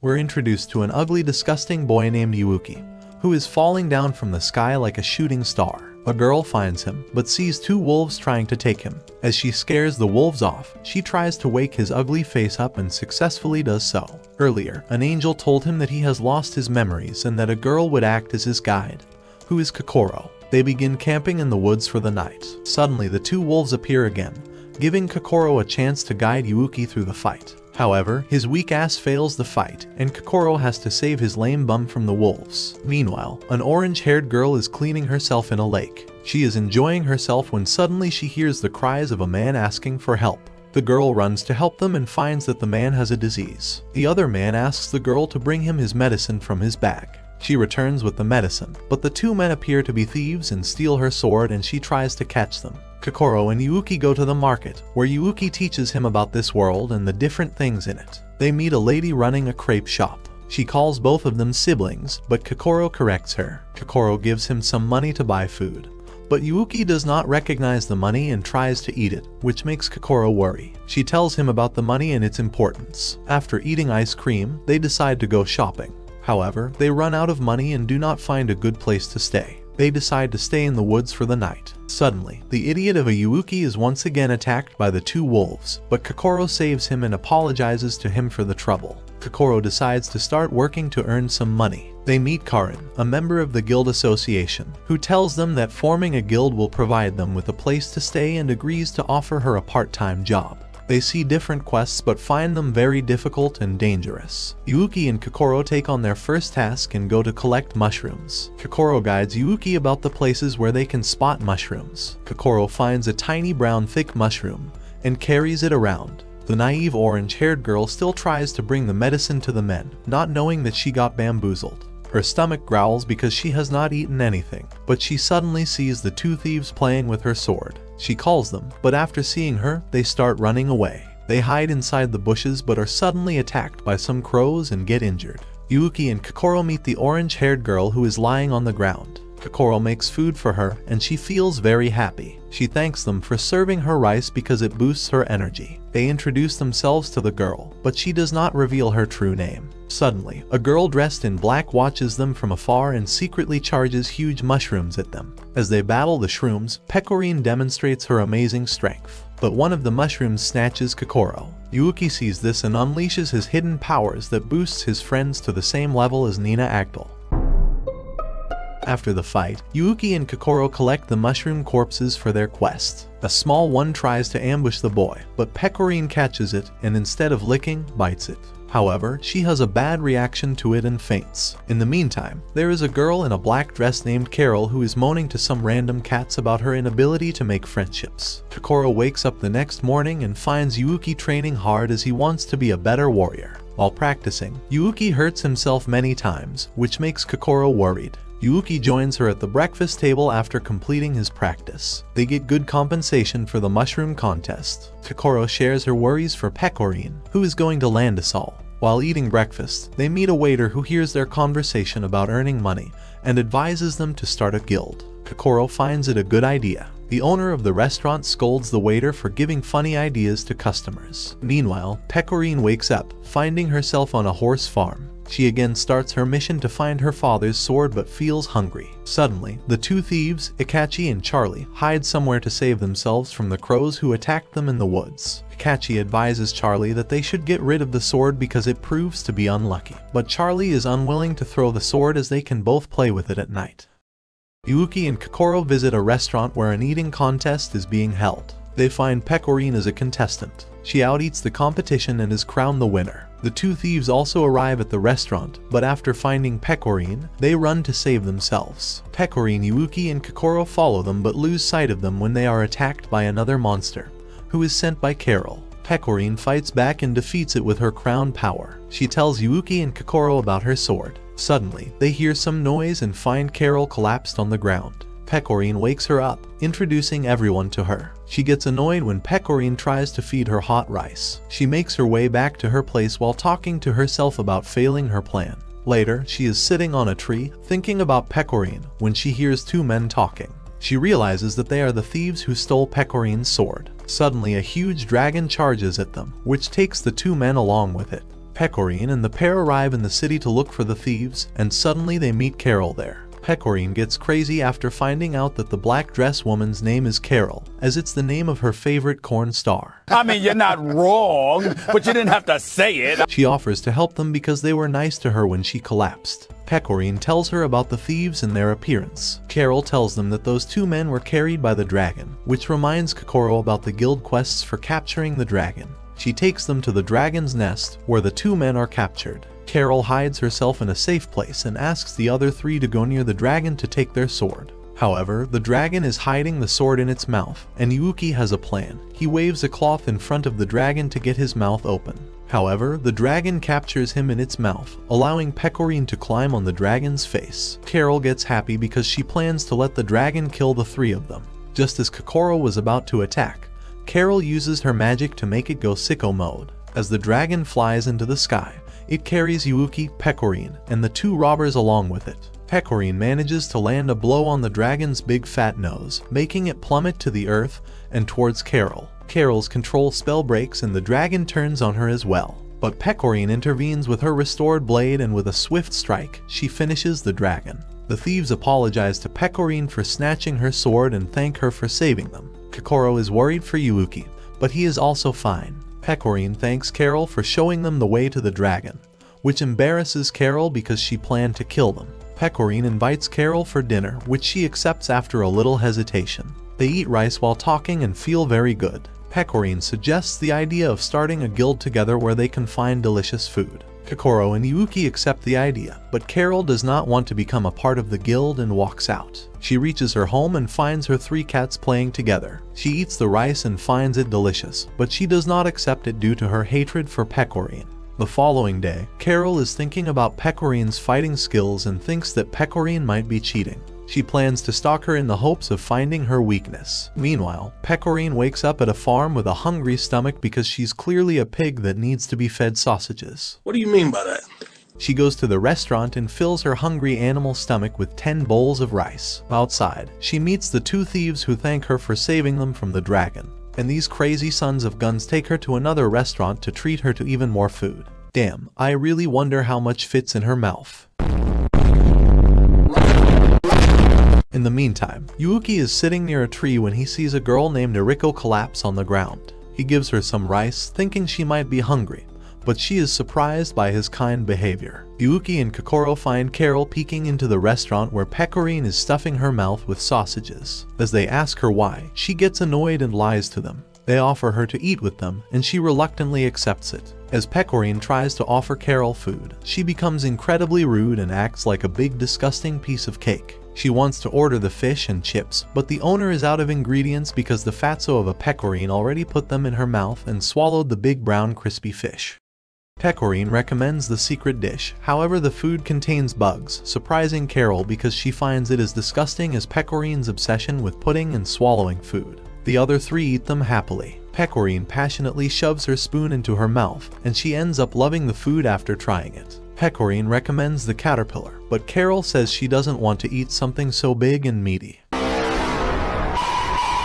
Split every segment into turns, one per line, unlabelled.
we're introduced to an ugly, disgusting boy named Yuuki, who is falling down from the sky like a shooting star. A girl finds him, but sees two wolves trying to take him. As she scares the wolves off, she tries to wake his ugly face up and successfully does so. Earlier, an angel told him that he has lost his memories and that a girl would act as his guide, who is Kokoro. They begin camping in the woods for the night. Suddenly, the two wolves appear again, giving Kokoro a chance to guide Yuuki through the fight. However, his weak ass fails the fight, and Kokoro has to save his lame bum from the wolves. Meanwhile, an orange-haired girl is cleaning herself in a lake. She is enjoying herself when suddenly she hears the cries of a man asking for help. The girl runs to help them and finds that the man has a disease. The other man asks the girl to bring him his medicine from his bag. She returns with the medicine, but the two men appear to be thieves and steal her sword, and she tries to catch them. Kokoro and Yuuki go to the market, where Yuuki teaches him about this world and the different things in it. They meet a lady running a crepe shop. She calls both of them siblings, but Kokoro corrects her. Kokoro gives him some money to buy food, but Yuuki does not recognize the money and tries to eat it, which makes Kokoro worry. She tells him about the money and its importance. After eating ice cream, they decide to go shopping. However, they run out of money and do not find a good place to stay. They decide to stay in the woods for the night. Suddenly, the idiot of a Yuuki is once again attacked by the two wolves, but Kokoro saves him and apologizes to him for the trouble. Kokoro decides to start working to earn some money. They meet Karin, a member of the guild association, who tells them that forming a guild will provide them with a place to stay and agrees to offer her a part-time job. They see different quests but find them very difficult and dangerous. Yuuki and Kokoro take on their first task and go to collect mushrooms. Kokoro guides Yuuki about the places where they can spot mushrooms. Kokoro finds a tiny brown thick mushroom and carries it around. The naive orange-haired girl still tries to bring the medicine to the men, not knowing that she got bamboozled. Her stomach growls because she has not eaten anything, but she suddenly sees the two thieves playing with her sword. She calls them, but after seeing her, they start running away. They hide inside the bushes but are suddenly attacked by some crows and get injured. Yuuki and Kokoro meet the orange-haired girl who is lying on the ground. Kokoro makes food for her and she feels very happy. She thanks them for serving her rice because it boosts her energy. They introduce themselves to the girl, but she does not reveal her true name. Suddenly, a girl dressed in black watches them from afar and secretly charges huge mushrooms at them. As they battle the shrooms, Pecorine demonstrates her amazing strength, but one of the mushrooms snatches Kokoro. Yuuki sees this and unleashes his hidden powers that boosts his friends to the same level as Nina Agdal. After the fight, Yuuki and Kokoro collect the mushroom corpses for their quest. A small one tries to ambush the boy, but Pecorine catches it and instead of licking, bites it. However, she has a bad reaction to it and faints. In the meantime, there is a girl in a black dress named Carol who is moaning to some random cats about her inability to make friendships. Kokoro wakes up the next morning and finds Yuuki training hard as he wants to be a better warrior. While practicing, Yuuki hurts himself many times, which makes Kokoro worried. Yuuki joins her at the breakfast table after completing his practice. They get good compensation for the mushroom contest. Kokoro shares her worries for Pecorine, who is going to land us all. While eating breakfast, they meet a waiter who hears their conversation about earning money and advises them to start a guild. Kokoro finds it a good idea. The owner of the restaurant scolds the waiter for giving funny ideas to customers. Meanwhile, Pecorine wakes up, finding herself on a horse farm. She again starts her mission to find her father's sword but feels hungry. Suddenly, the two thieves, Ikachi and Charlie, hide somewhere to save themselves from the crows who attacked them in the woods. Ikachi advises Charlie that they should get rid of the sword because it proves to be unlucky, but Charlie is unwilling to throw the sword as they can both play with it at night. Yuuki and Kokoro visit a restaurant where an eating contest is being held. They find Pecorine as a contestant. She out-eats the competition and is crowned the winner. The two thieves also arrive at the restaurant, but after finding Pecorine, they run to save themselves. Pecorine, Yuuki, and Kokoro follow them but lose sight of them when they are attacked by another monster, who is sent by Carol. Pecorine fights back and defeats it with her crown power. She tells Yuuki and Kokoro about her sword. Suddenly, they hear some noise and find Carol collapsed on the ground. Pecorine wakes her up, introducing everyone to her. She gets annoyed when Pecorine tries to feed her hot rice. She makes her way back to her place while talking to herself about failing her plan. Later, she is sitting on a tree, thinking about Pecorine, when she hears two men talking. She realizes that they are the thieves who stole Pecorine's sword. Suddenly, a huge dragon charges at them, which takes the two men along with it. Pecorine and the pair arrive in the city to look for the thieves, and suddenly they meet Carol there. Pecorine gets crazy after finding out that the black dress woman's name is Carol, as it's the name of her favorite corn star.
I mean, you're not wrong, but you didn't have to say it.
She offers to help them because they were nice to her when she collapsed. Pecorine tells her about the thieves and their appearance. Carol tells them that those two men were carried by the dragon, which reminds Kokoro about the guild quests for capturing the dragon. She takes them to the dragon's nest, where the two men are captured. Carol hides herself in a safe place and asks the other three to go near the dragon to take their sword. However, the dragon is hiding the sword in its mouth, and Yuuki has a plan. He waves a cloth in front of the dragon to get his mouth open. However, the dragon captures him in its mouth, allowing Pecorine to climb on the dragon's face. Carol gets happy because she plans to let the dragon kill the three of them. Just as Kokoro was about to attack, Carol uses her magic to make it go sicko mode. As the dragon flies into the sky, it carries Yuuki, Pecorine, and the two robbers along with it. Pecorine manages to land a blow on the dragon's big fat nose, making it plummet to the earth and towards Carol. Carol's control spell breaks and the dragon turns on her as well. But Pecorine intervenes with her restored blade, and with a swift strike, she finishes the dragon. The thieves apologize to Pecorine for snatching her sword and thank her for saving them. Kokoro is worried for Yuuki, but he is also fine. Pecorine thanks Carol for showing them the way to the dragon, which embarrasses Carol because she planned to kill them. Pecorine invites Carol for dinner, which she accepts after a little hesitation. They eat rice while talking and feel very good. Pecorine suggests the idea of starting a guild together where they can find delicious food. Kokoro and Yuuki accept the idea, but Carol does not want to become a part of the guild and walks out. She reaches her home and finds her three cats playing together. She eats the rice and finds it delicious, but she does not accept it due to her hatred for Pecorine. The following day, Carol is thinking about Pecorine's fighting skills and thinks that Pecorine might be cheating. She plans to stalk her in the hopes of finding her weakness. Meanwhile, Pecorine wakes up at a farm with a hungry stomach because she's clearly a pig that needs to be fed sausages.
What do you mean by that?
She goes to the restaurant and fills her hungry animal stomach with 10 bowls of rice. Outside, she meets the two thieves who thank her for saving them from the dragon. And these crazy sons of guns take her to another restaurant to treat her to even more food. Damn, I really wonder how much fits in her mouth. In the meantime, Yuuki is sitting near a tree when he sees a girl named Eriko collapse on the ground. He gives her some rice, thinking she might be hungry, but she is surprised by his kind behavior. Yuuki and Kokoro find Carol peeking into the restaurant where Pecorine is stuffing her mouth with sausages. As they ask her why, she gets annoyed and lies to them. They offer her to eat with them, and she reluctantly accepts it. As Pecorine tries to offer Carol food, she becomes incredibly rude and acts like a big disgusting piece of cake. She wants to order the fish and chips, but the owner is out of ingredients because the fatso of a Pecorine already put them in her mouth and swallowed the big brown crispy fish. Pecorine recommends the secret dish, however the food contains bugs, surprising Carol because she finds it as disgusting as Pecorine's obsession with putting and swallowing food. The other three eat them happily. Pecorine passionately shoves her spoon into her mouth, and she ends up loving the food after trying it. Pecorine recommends the caterpillar, but Carol says she doesn't want to eat something so big and meaty.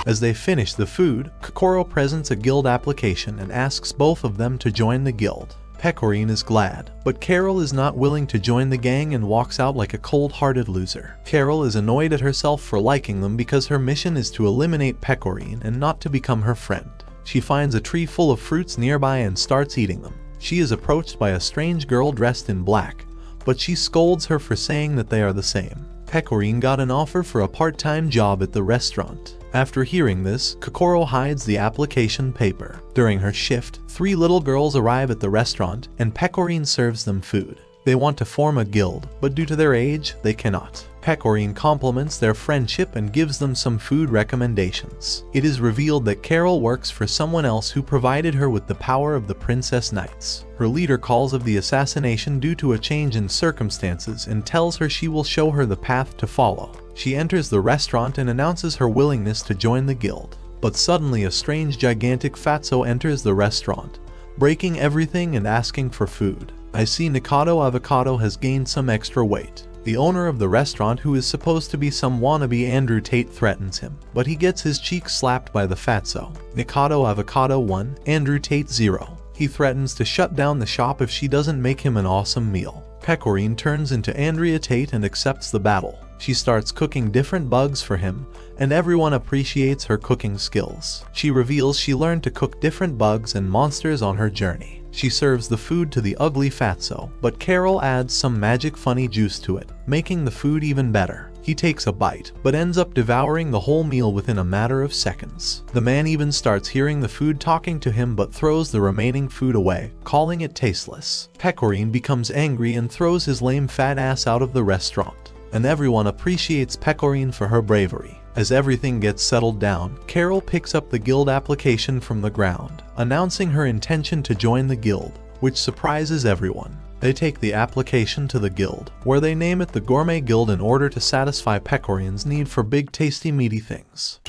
As they finish the food, Kokoro presents a guild application and asks both of them to join the guild. Pecorine is glad, but Carol is not willing to join the gang and walks out like a cold-hearted loser. Carol is annoyed at herself for liking them because her mission is to eliminate Pecorine and not to become her friend. She finds a tree full of fruits nearby and starts eating them. She is approached by a strange girl dressed in black, but she scolds her for saying that they are the same. Pecorine got an offer for a part-time job at the restaurant. After hearing this, Kokoro hides the application paper. During her shift, 3 little girls arrive at the restaurant, and Pecorine serves them food. They want to form a guild, but due to their age, they cannot. Pecorine compliments their friendship and gives them some food recommendations. It is revealed that Carol works for someone else who provided her with the power of the Princess Knights. Her leader calls of the assassination due to a change in circumstances and tells her she will show her the path to follow. She enters the restaurant and announces her willingness to join the guild. But suddenly a strange gigantic fatso enters the restaurant, breaking everything and asking for food. I see Nikado Avocado has gained some extra weight. The owner of the restaurant, who is supposed to be some wannabe Andrew Tate, threatens him, but he gets his cheeks slapped by the fatso. Nikado Avocado 1, Andrew Tate 0. He threatens to shut down the shop if she doesn't make him an awesome meal. Pecorine turns into Andrea Tate and accepts the battle. She starts cooking different bugs for him, and everyone appreciates her cooking skills. She reveals she learned to cook different bugs and monsters on her journey. She serves the food to the ugly fatso, but Carol adds some magic funny juice to it, making the food even better. He takes a bite, but ends up devouring the whole meal within a matter of seconds. The man even starts hearing the food talking to him but throws the remaining food away, calling it tasteless. Pecorine becomes angry and throws his lame fat ass out of the restaurant, and everyone appreciates Pecorine for her bravery. As everything gets settled down, Carol picks up the guild application from the ground, announcing her intention to join the guild, which surprises everyone. They take the application to the guild, where they name it the Gourmet Guild in order to satisfy Pecorine's need for big tasty meaty things.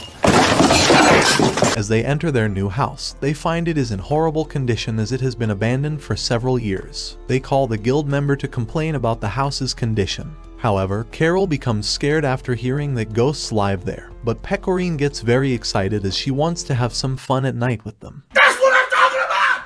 As they enter their new house, they find it is in horrible condition as it has been abandoned for several years. They call the guild member to complain about the house's condition. However, Carol becomes scared after hearing that ghosts live there, but Pecorine gets very excited as she wants to have some fun at night with them.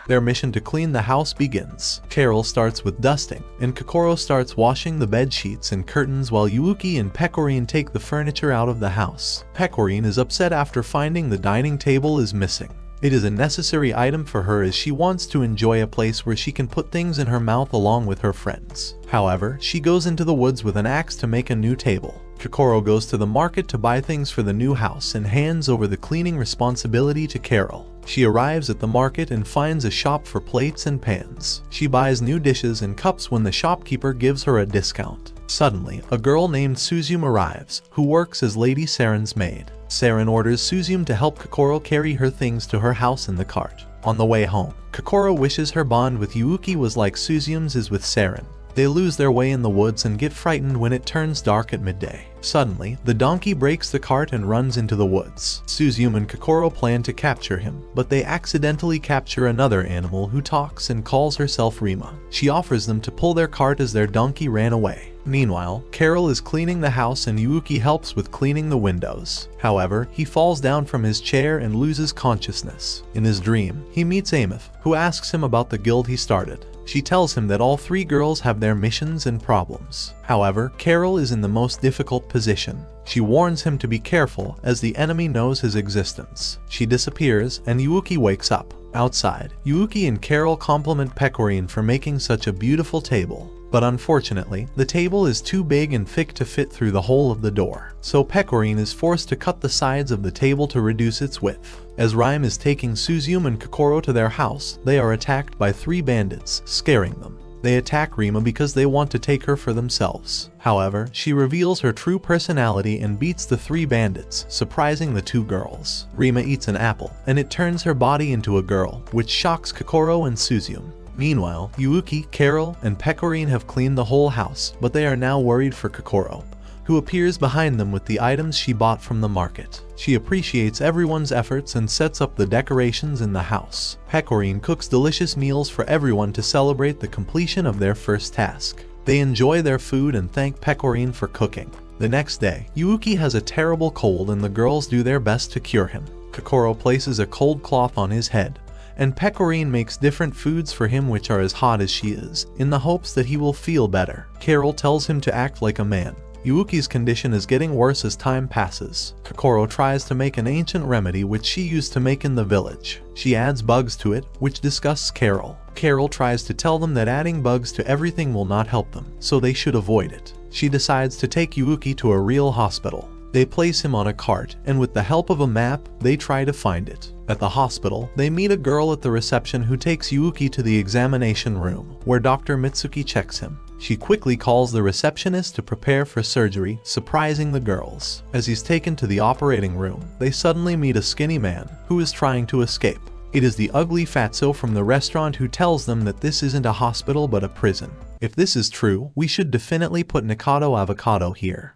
Their mission to clean the house begins. Carol starts with dusting, and Kokoro starts washing the bed sheets and curtains while Yuuki and Pecorine take the furniture out of the house. Pecorine is upset after finding the dining table is missing. It is a necessary item for her as she wants to enjoy a place where she can put things in her mouth along with her friends. However, she goes into the woods with an axe to make a new table. Kokoro goes to the market to buy things for the new house and hands over the cleaning responsibility to Carol. She arrives at the market and finds a shop for plates and pans. She buys new dishes and cups when the shopkeeper gives her a discount. Suddenly, a girl named Suzume arrives, who works as Lady Saren's maid. Saren orders Suzume to help Kokoro carry her things to her house in the cart. On the way home, Kokoro wishes her bond with Yuuki was like Suzume's is with Saren. They lose their way in the woods and get frightened when it turns dark at midday. Suddenly, the donkey breaks the cart and runs into the woods. Suzume and Kokoro plan to capture him, but they accidentally capture another animal who talks and calls herself Rima. She offers them to pull their cart as their donkey ran away. Meanwhile, Carol is cleaning the house and Yuuki helps with cleaning the windows. However, he falls down from his chair and loses consciousness. In his dream, he meets Amith, who asks him about the guild he started. She tells him that all three girls have their missions and problems. However, Carol is in the most difficult position. She warns him to be careful as the enemy knows his existence. She disappears and Yuuki wakes up. Outside, Yuuki and Carol compliment Pecorine for making such a beautiful table. But unfortunately, the table is too big and thick to fit through the hole of the door, so Pecorine is forced to cut the sides of the table to reduce its width. As Rime is taking Suzume and Kokoro to their house, they are attacked by 3 bandits, scaring them. They attack Rima because they want to take her for themselves. However, she reveals her true personality and beats the 3 bandits, surprising the 2 girls. Rima eats an apple, and it turns her body into a girl, which shocks Kokoro and Suzume. Meanwhile, Yuuki, Carol, and Pecorine have cleaned the whole house, but they are now worried for Kokoro, who appears behind them with the items she bought from the market. She appreciates everyone's efforts and sets up the decorations in the house. Pecorine cooks delicious meals for everyone to celebrate the completion of their first task. They enjoy their food and thank Pecorine for cooking. The next day, Yuuki has a terrible cold and the girls do their best to cure him. Kokoro places a cold cloth on his head, and Pecorine makes different foods for him which are as hot as she is, in the hopes that he will feel better. Carol tells him to act like a man. Yuuki's condition is getting worse as time passes. Kokoro tries to make an ancient remedy which she used to make in the village. She adds bugs to it, which disgusts Carol. Carol tries to tell them that adding bugs to everything will not help them, so they should avoid it. She decides to take Yuuki to a real hospital. They place him on a cart, and with the help of a map, they try to find it. At the hospital, they meet a girl at the reception who takes Yuuki to the examination room, where Dr. Mitsuki checks him. She quickly calls the receptionist to prepare for surgery, surprising the girls. As he's taken to the operating room, they suddenly meet a skinny man, who is trying to escape. It is the ugly fatso from the restaurant who tells them that this isn't a hospital but a prison. If this is true, we should definitely put Nikado Avocado here.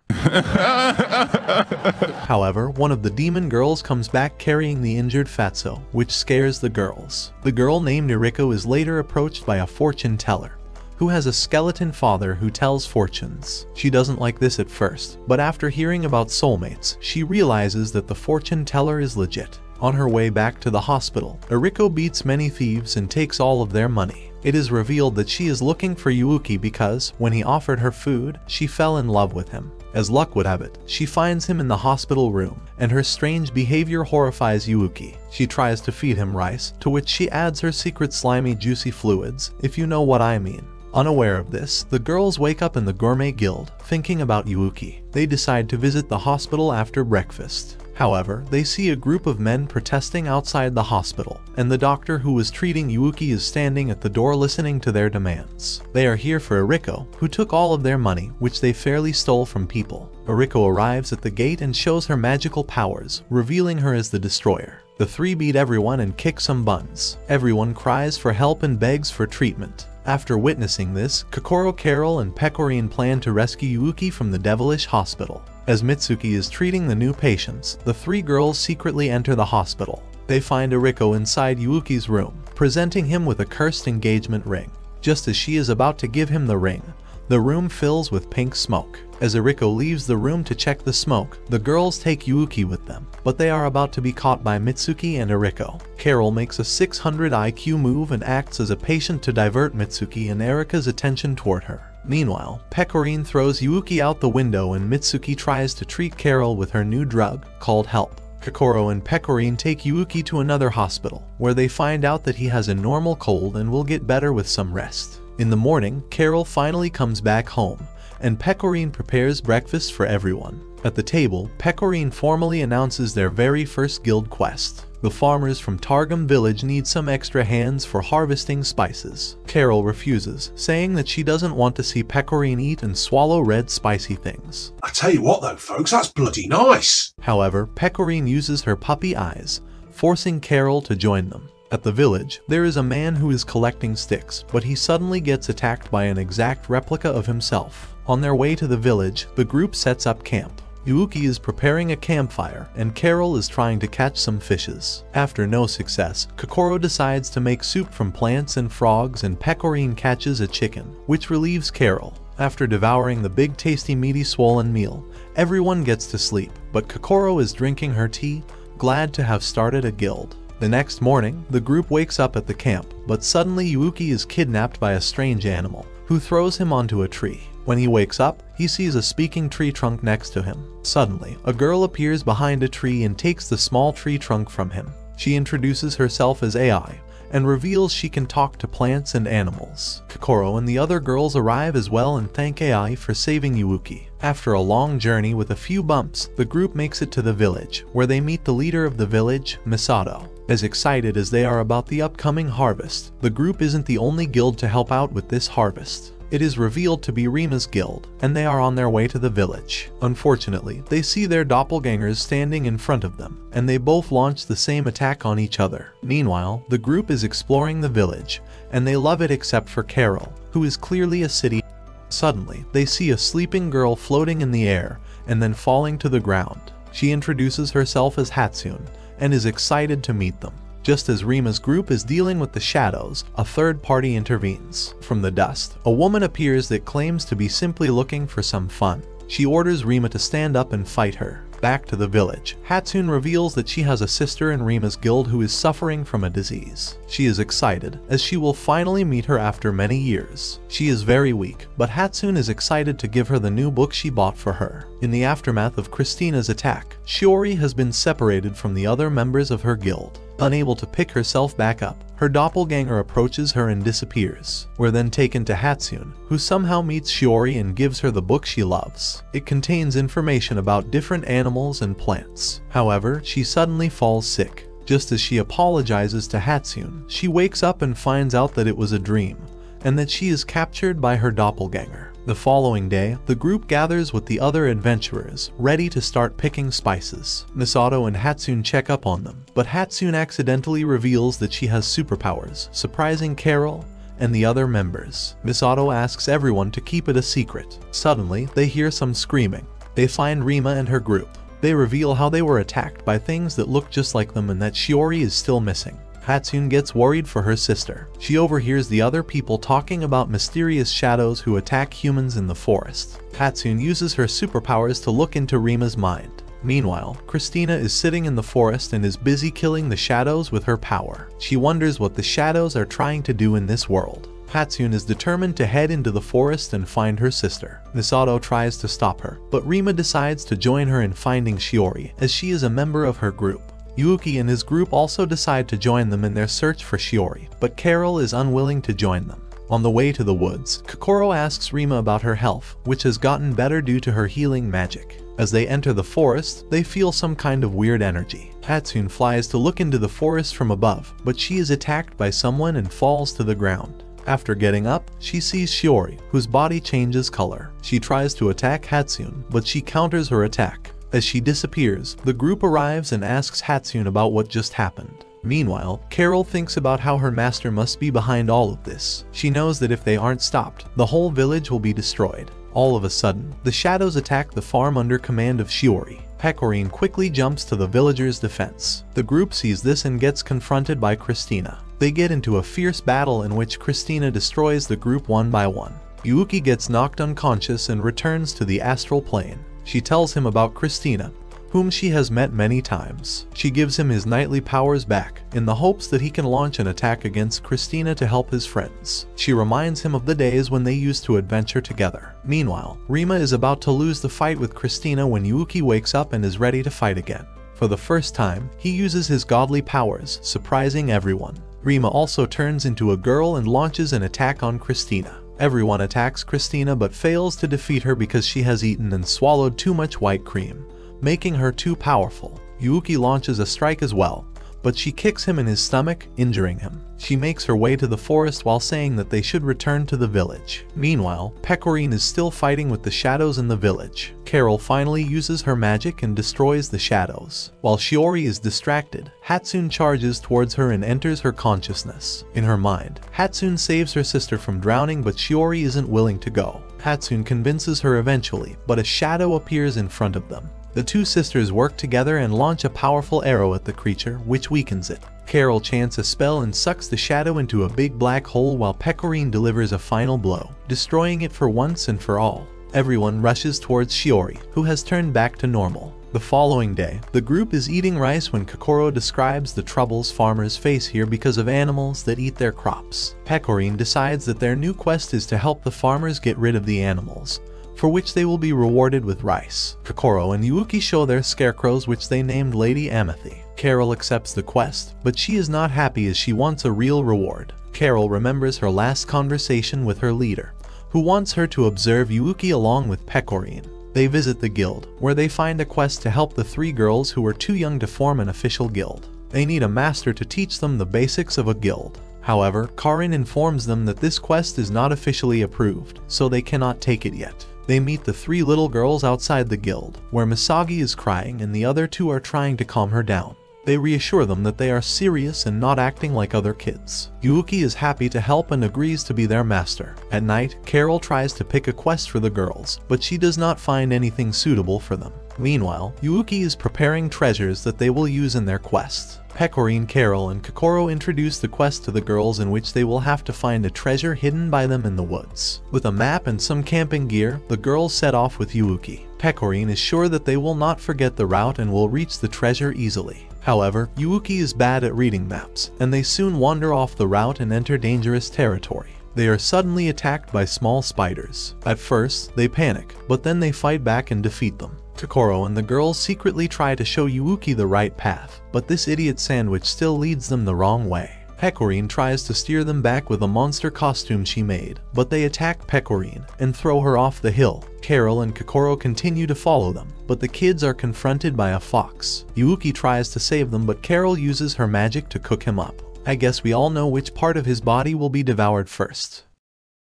However, one of the demon girls comes back carrying the injured fatso, which scares the girls. The girl named Iriko is later approached by a fortune teller, who has a skeleton father who tells fortunes. She doesn't like this at first, but after hearing about soulmates, she realizes that the fortune teller is legit. On her way back to the hospital, Eriko beats many thieves and takes all of their money. It is revealed that she is looking for Yuuki because, when he offered her food, she fell in love with him. As luck would have it, she finds him in the hospital room, and her strange behavior horrifies Yuuki. She tries to feed him rice, to which she adds her secret slimy juicy fluids, if you know what I mean. Unaware of this, the girls wake up in the Gourmet Guild, thinking about Yuuki. They decide to visit the hospital after breakfast. However, they see a group of men protesting outside the hospital, and the doctor who was treating Yuuki is standing at the door listening to their demands. They are here for Eriko, who took all of their money, which they fairly stole from people. Eriko arrives at the gate and shows her magical powers, revealing her as the Destroyer. The three beat everyone and kick some buns. Everyone cries for help and begs for treatment. After witnessing this, Kokoro, Carol, and Pecorine plan to rescue Yuuki from the devilish hospital. As Mitsuki is treating the new patients, the three girls secretly enter the hospital. They find Eriko inside Yuuki's room, presenting him with a cursed engagement ring. Just as she is about to give him the ring, the room fills with pink smoke. As Eriko leaves the room to check the smoke, the girls take Yuuki with them, but they are about to be caught by Mitsuki and Eriko. Carol makes a 600 IQ move and acts as a patient to divert Mitsuki and Erika's attention toward her. Meanwhile, Pecorine throws Yuuki out the window and Mitsuki tries to treat Carol with her new drug, called Help. Kokoro and Pecorine take Yuuki to another hospital, where they find out that he has a normal cold and will get better with some rest. In the morning, Carol finally comes back home, and Pecorine prepares breakfast for everyone. At the table, Pecorine formally announces their very first guild quest. The farmers from Targum village need some extra hands for harvesting spices. Carol refuses, saying that she doesn't want to see Pecorine eat and swallow red spicy things.
I tell you what though, folks, that's bloody nice.
However, Pecorine uses her puppy eyes, forcing Carol to join them. At the village, there is a man who is collecting sticks, but he suddenly gets attacked by an exact replica of himself. On their way to the village, the group sets up camp. Yuuki is preparing a campfire, and Carol is trying to catch some fishes. After no success, Kokoro decides to make soup from plants and frogs, and Pecorine catches a chicken, which relieves Carol. After devouring the big tasty meaty swollen meal, everyone gets to sleep, but Kokoro is drinking her tea, glad to have started a guild. The next morning, the group wakes up at the camp, but suddenly Yuuki is kidnapped by a strange animal, who throws him onto a tree. When he wakes up, he sees a speaking tree trunk next to him. Suddenly, a girl appears behind a tree and takes the small tree trunk from him. She introduces herself as AI, and reveals she can talk to plants and animals. Kokoro and the other girls arrive as well and thank AI for saving Yuuki. After a long journey with a few bumps, the group makes it to the village, where they meet the leader of the village, Misato. As excited as they are about the upcoming harvest, the group isn't the only guild to help out with this harvest. It is revealed to be Rima's guild, and they are on their way to the village. Unfortunately, they see their doppelgangers standing in front of them, and they both launch the same attack on each other. Meanwhile, the group is exploring the village, and they love it except for Carol, who is clearly a city. Suddenly, they see a sleeping girl floating in the air, and then falling to the ground. She introduces herself as Hatsune, and is excited to meet them. Just as Rima's group is dealing with the shadows, a third party intervenes. From the dust, a woman appears that claims to be simply looking for some fun. She orders Rima to stand up and fight her. Back to the village, Hatsune reveals that she has a sister in Rima's guild who is suffering from a disease. She is excited, as she will finally meet her after many years. She is very weak, but Hatsune is excited to give her the new book she bought for her. In the aftermath of Christina's attack, Shiori has been separated from the other members of her guild. Unable to pick herself back up, her doppelganger approaches her and disappears. We're then taken to Hatsune, who somehow meets Shiori and gives her the book she loves. It contains information about different animals and plants. However, she suddenly falls sick. Just as she apologizes to Hatsune, she wakes up and finds out that it was a dream, and that she is captured by her doppelganger. The following day, the group gathers with the other adventurers, ready to start picking spices. Misato and Hatsune check up on them, but Hatsune accidentally reveals that she has superpowers, surprising Carol and the other members. Misato asks everyone to keep it a secret. Suddenly, they hear some screaming. They find Rima and her group. They reveal how they were attacked by things that look just like them and that Shiori is still missing. Hatsune gets worried for her sister. She overhears the other people talking about mysterious shadows who attack humans in the forest. Hatsune uses her superpowers to look into Rima's mind. Meanwhile, Christina is sitting in the forest and is busy killing the shadows with her power. She wonders what the shadows are trying to do in this world. Hatsune is determined to head into the forest and find her sister. Misato tries to stop her, but Rima decides to join her in finding Shiori, as she is a member of her group. Yuuki and his group also decide to join them in their search for Shiori, but Carol is unwilling to join them. On the way to the woods, Kokoro asks Rima about her health, which has gotten better due to her healing magic. As they enter the forest, they feel some kind of weird energy. Hatsune flies to look into the forest from above, but she is attacked by someone and falls to the ground. After getting up, she sees Shiori, whose body changes color. She tries to attack Hatsune, but she counters her attack. As she disappears, the group arrives and asks Hatsune about what just happened. Meanwhile, Carol thinks about how her master must be behind all of this. She knows that if they aren't stopped, the whole village will be destroyed. All of a sudden, the shadows attack the farm under command of Shiori. Pecorine quickly jumps to the villagers' defense. The group sees this and gets confronted by Christina. They get into a fierce battle in which Christina destroys the group one by one. Yuuki gets knocked unconscious and returns to the astral plane. She tells him about Christina, whom she has met many times. She gives him his knightly powers back, in the hopes that he can launch an attack against Christina to help his friends. She reminds him of the days when they used to adventure together. Meanwhile, Rima is about to lose the fight with Christina when Yuuki wakes up and is ready to fight again. For the first time, he uses his godly powers, surprising everyone. Rima also turns into a girl and launches an attack on Christina. Everyone attacks Christina but fails to defeat her because she has eaten and swallowed too much white cream, making her too powerful. Yuuki launches a strike as well, but she kicks him in his stomach, injuring him. She makes her way to the forest while saying that they should return to the village. Meanwhile, Pecorine is still fighting with the shadows in the village. Carol finally uses her magic and destroys the shadows. While Shiori is distracted, Hatsune charges towards her and enters her consciousness. In her mind, Hatsune saves her sister from drowning, but Shiori isn't willing to go. Hatsune convinces her eventually, but a shadow appears in front of them. The two sisters work together and launch a powerful arrow at the creature, which weakens it. Carol chants a spell and sucks the shadow into a big black hole while Pecorine delivers a final blow, destroying it for once and for all. Everyone rushes towards Shiori, who has turned back to normal. The following day, the group is eating rice when Kokoro describes the troubles farmers face here because of animals that eat their crops. Pecorine decides that their new quest is to help the farmers get rid of the animals, for which they will be rewarded with rice. Kokoro and Yuuki show their scarecrows, which they named Lady Amethy. Carol accepts the quest, but she is not happy as she wants a real reward. Carol remembers her last conversation with her leader, who wants her to observe Yuuki along with Pecorine. They visit the guild, where they find a quest to help the three girls who were too young to form an official guild. They need a master to teach them the basics of a guild. However, Karin informs them that this quest is not officially approved, so they cannot take it yet. They meet the three little girls outside the guild, where Misagi is crying and the other two are trying to calm her down. They reassure them that they are serious and not acting like other kids. Yuuki is happy to help and agrees to be their master. At night, Carol tries to pick a quest for the girls, but she does not find anything suitable for them. Meanwhile, Yuuki is preparing treasures that they will use in their quest. Pecorine, Carol, and Kokoro introduce the quest to the girls, in which they will have to find a treasure hidden by them in the woods. With a map and some camping gear, the girls set off with Yuuki. Pecorine is sure that they will not forget the route and will reach the treasure easily. However, Yuuki is bad at reading maps, and they soon wander off the route and enter dangerous territory. They are suddenly attacked by small spiders. At first, they panic, but then they fight back and defeat them. Kokoro and the girls secretly try to show Yuuki the right path, but this idiot sandwich still leads them the wrong way. Pecorine tries to steer them back with a monster costume she made, but they attack Pecorine and throw her off the hill. Carol and Kokoro continue to follow them, but the kids are confronted by a fox. Yuuki tries to save them, but Carol uses her magic to cook him up. I guess we all know which part of his body will be devoured first.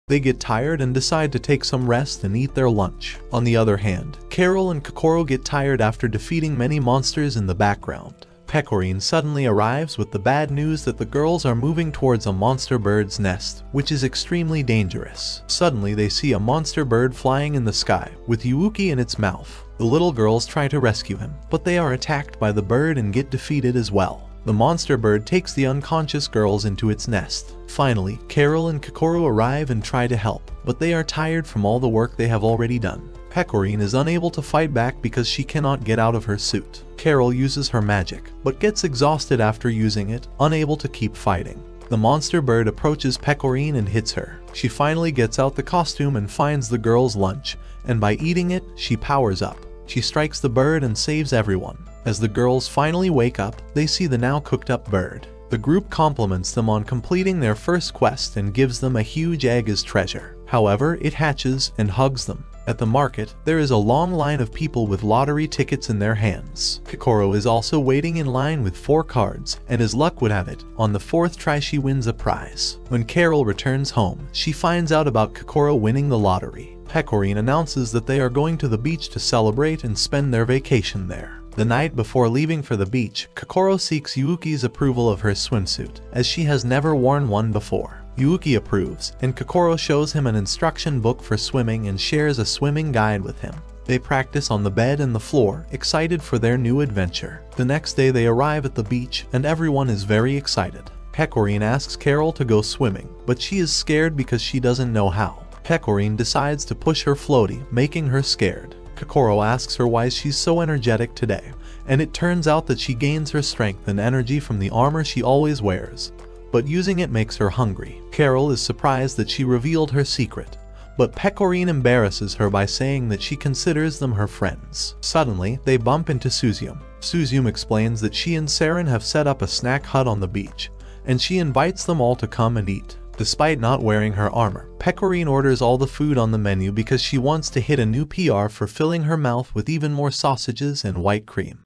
They get tired and decide to take some rest and eat their lunch. On the other hand, Carol and Kokoro get tired after defeating many monsters in the background. Pecorine suddenly arrives with the bad news that the girls are moving towards a monster bird's nest, which is extremely dangerous. Suddenly they see a monster bird flying in the sky, with Yuuki in its mouth. The little girls try to rescue him, but they are attacked by the bird and get defeated as well. The monster bird takes the unconscious girls into its nest. Finally, Carol and Kokoro arrive and try to help, but they are tired from all the work they have already done. Pecorine is unable to fight back because she cannot get out of her suit. Carol uses her magic, but gets exhausted after using it, unable to keep fighting. The monster bird approaches Pecorine and hits her. She finally gets out the costume and finds the girl's lunch, and by eating it, she powers up. She strikes the bird and saves everyone. As the girls finally wake up, they see the now cooked up bird. The group compliments them on completing their first quest and gives them a huge egg as treasure. However, it hatches and hugs them. At the market, there is a long line of people with lottery tickets in their hands. Kokoro is also waiting in line with 4 cards, and as luck would have it, on the 4th try she wins a prize. When Carol returns home, she finds out about Kokoro winning the lottery. Pecorine announces that they are going to the beach to celebrate and spend their vacation there. The night before leaving for the beach, Kokoro seeks Yuuki's approval of her swimsuit, as she has never worn one before. Yuuki approves, and Kokoro shows him an instruction book for swimming and shares a swimming guide with him. They practice on the bed and the floor, excited for their new adventure. The next day they arrive at the beach, and everyone is very excited. Pecorine asks Carol to go swimming, but she is scared because she doesn't know how. Pecorine decides to push her floaty, making her scared. Kokoro asks her why she's so energetic today, and it turns out that she gains her strength and energy from the armor she always wears, but using it makes her hungry. Carol is surprised that she revealed her secret, but Pecorine embarrasses her by saying that she considers them her friends. Suddenly, they bump into Suzume. Suzume explains that she and Saren have set up a snack hut on the beach, and she invites them all to come and eat. Despite not wearing her armor, Pecorine orders all the food on the menu because she wants to hit a new PR for filling her mouth with even more sausages and white cream.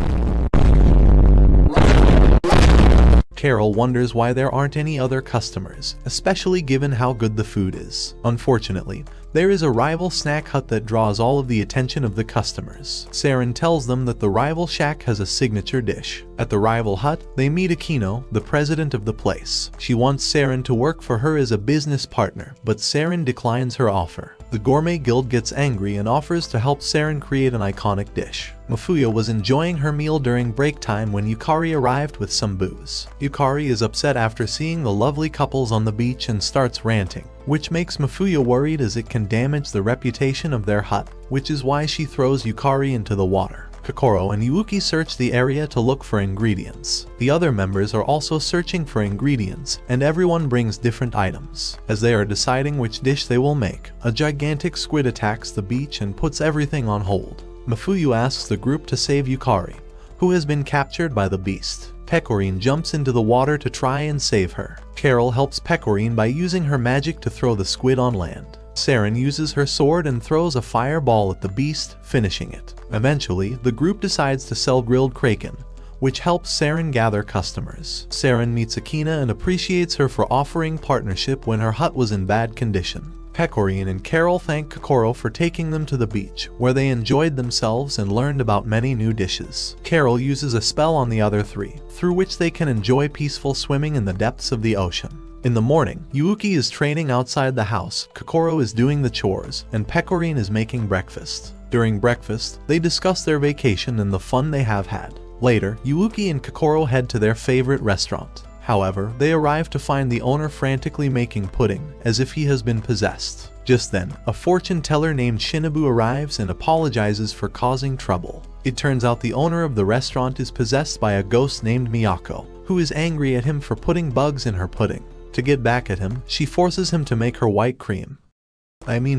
Carol wonders why there aren't any other customers, especially given how good the food is. Unfortunately, there is a rival snack hut that draws all of the attention of the customers. Saren tells them that the rival shack has a signature dish. At the rival hut, they meet Akino, the president of the place. She wants Saren to work for her as a business partner, but Saren declines her offer. The Gourmet Guild gets angry and offers to help Saren create an iconic dish. Mafuyo was enjoying her meal during break time when Yukari arrived with some booze. Yukari is upset after seeing the lovely couples on the beach and starts ranting, which makes Mafuyo worried as it can damage the reputation of their hut, which is why she throws Yukari into the water. Kokoro and Yuuki search the area to look for ingredients. The other members are also searching for ingredients, and everyone brings different items. As they are deciding which dish they will make, a gigantic squid attacks the beach and puts everything on hold. Mafuyo asks the group to save Yukari, who has been captured by the beast. Pecorine jumps into the water to try and save her. Carol helps Pecorine by using her magic to throw the squid on land. Saren uses her sword and throws a fireball at the beast, finishing it. Eventually, the group decides to sell grilled kraken, which helps Saren gather customers. Saren meets Akina and appreciates her for offering partnership when her hut was in bad condition. Pecorine and Carol thank Kokoro for taking them to the beach, where they enjoyed themselves and learned about many new dishes. Carol uses a spell on the other 3, through which they can enjoy peaceful swimming in the depths of the ocean. In the morning, Yuuki is training outside the house, Kokoro is doing the chores, and Pecorine is making breakfast. During breakfast, they discuss their vacation and the fun they have had. Later, Yuuki and Kokoro head to their favorite restaurant. However, they arrive to find the owner frantically making pudding, as if he has been possessed. Just then, a fortune teller named Shinobu arrives and apologizes for causing trouble. It turns out the owner of the restaurant is possessed by a ghost named Miyako, who is angry at him for putting bugs in her pudding. To get back at him, she forces him to make her white cream.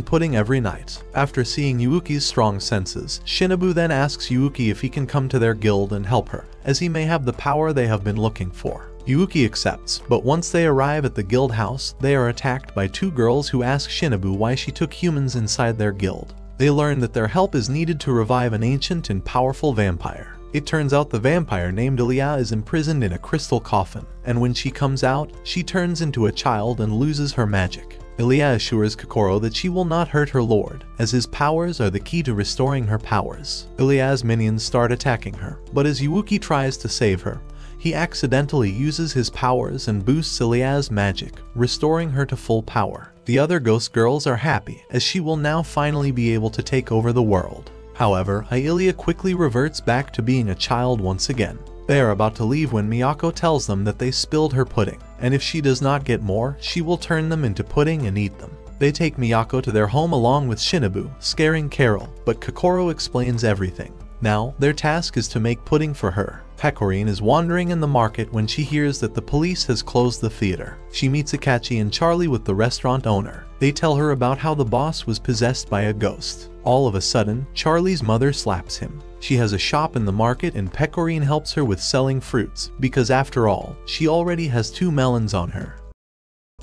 Pudding every night. After seeing Yuuki's strong senses, Shinobu then asks Yuuki if he can come to their guild and help her, as he may have the power they have been looking for. Yuuki accepts, but once they arrive at the guild house, they are attacked by 2 girls who ask Shinobu why she took humans inside their guild. They learn that their help is needed to revive an ancient and powerful vampire. It turns out the vampire named Ilya is imprisoned in a crystal coffin, and when she comes out, she turns into a child and loses her magic. Ilya assures Kokoro that she will not hurt her lord, as his powers are the key to restoring her powers. Ilya's minions start attacking her, but as Yuuki tries to save her, he accidentally uses his powers and boosts Ilya's magic, restoring her to full power. The other ghost girls are happy, as she will now finally be able to take over the world. However, Ilya quickly reverts back to being a child once again. They are about to leave when Miyako tells them that they spilled her pudding, and if she does not get more, she will turn them into pudding and eat them. They take Miyako to their home along with Shinobu, scaring Carol, but Kokoro explains everything. Now, their task is to make pudding for her. Pecorine is wandering in the market when she hears that the police has closed the theater. She meets Akachi and Charlie with the restaurant owner. They tell her about how the boss was possessed by a ghost. All of a sudden, Charlie's mother slaps him. She has a shop in the market and Pecorine helps her with selling fruits, because after all, she already has 2 melons on her.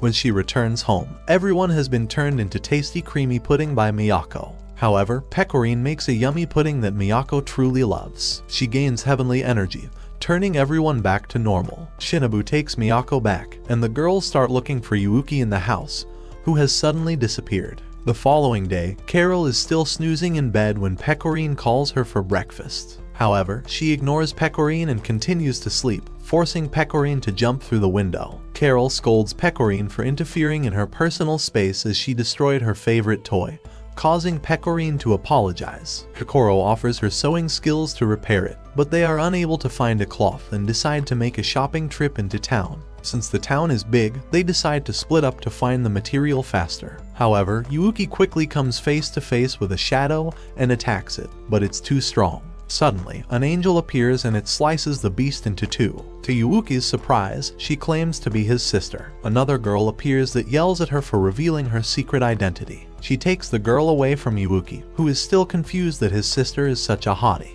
When she returns home, everyone has been turned into tasty creamy pudding by Miyako. However, Pecorine makes a yummy pudding that Miyako truly loves. She gains heavenly energy, turning everyone back to normal. Shinobu takes Miyako back, and the girls start looking for Yuuki in the house, who has suddenly disappeared. The following day, Carol is still snoozing in bed when Pecorine calls her for breakfast. However, she ignores Pecorine and continues to sleep, forcing Pecorine to jump through the window. Carol scolds Pecorine for interfering in her personal space as she destroyed her favorite toy, causing Pecorine to apologize. Kokoro offers her sewing skills to repair it, but they are unable to find a cloth and decide to make a shopping trip into town. Since the town is big, they decide to split up to find the material faster. However, Yuuki quickly comes face to face with a shadow and attacks it, but it's too strong. Suddenly, an angel appears and it slices the beast into 2. To Yuuki's surprise, she claims to be his sister. Another girl appears that yells at her for revealing her secret identity. She takes the girl away from Yuuki, who is still confused that his sister is such a hottie.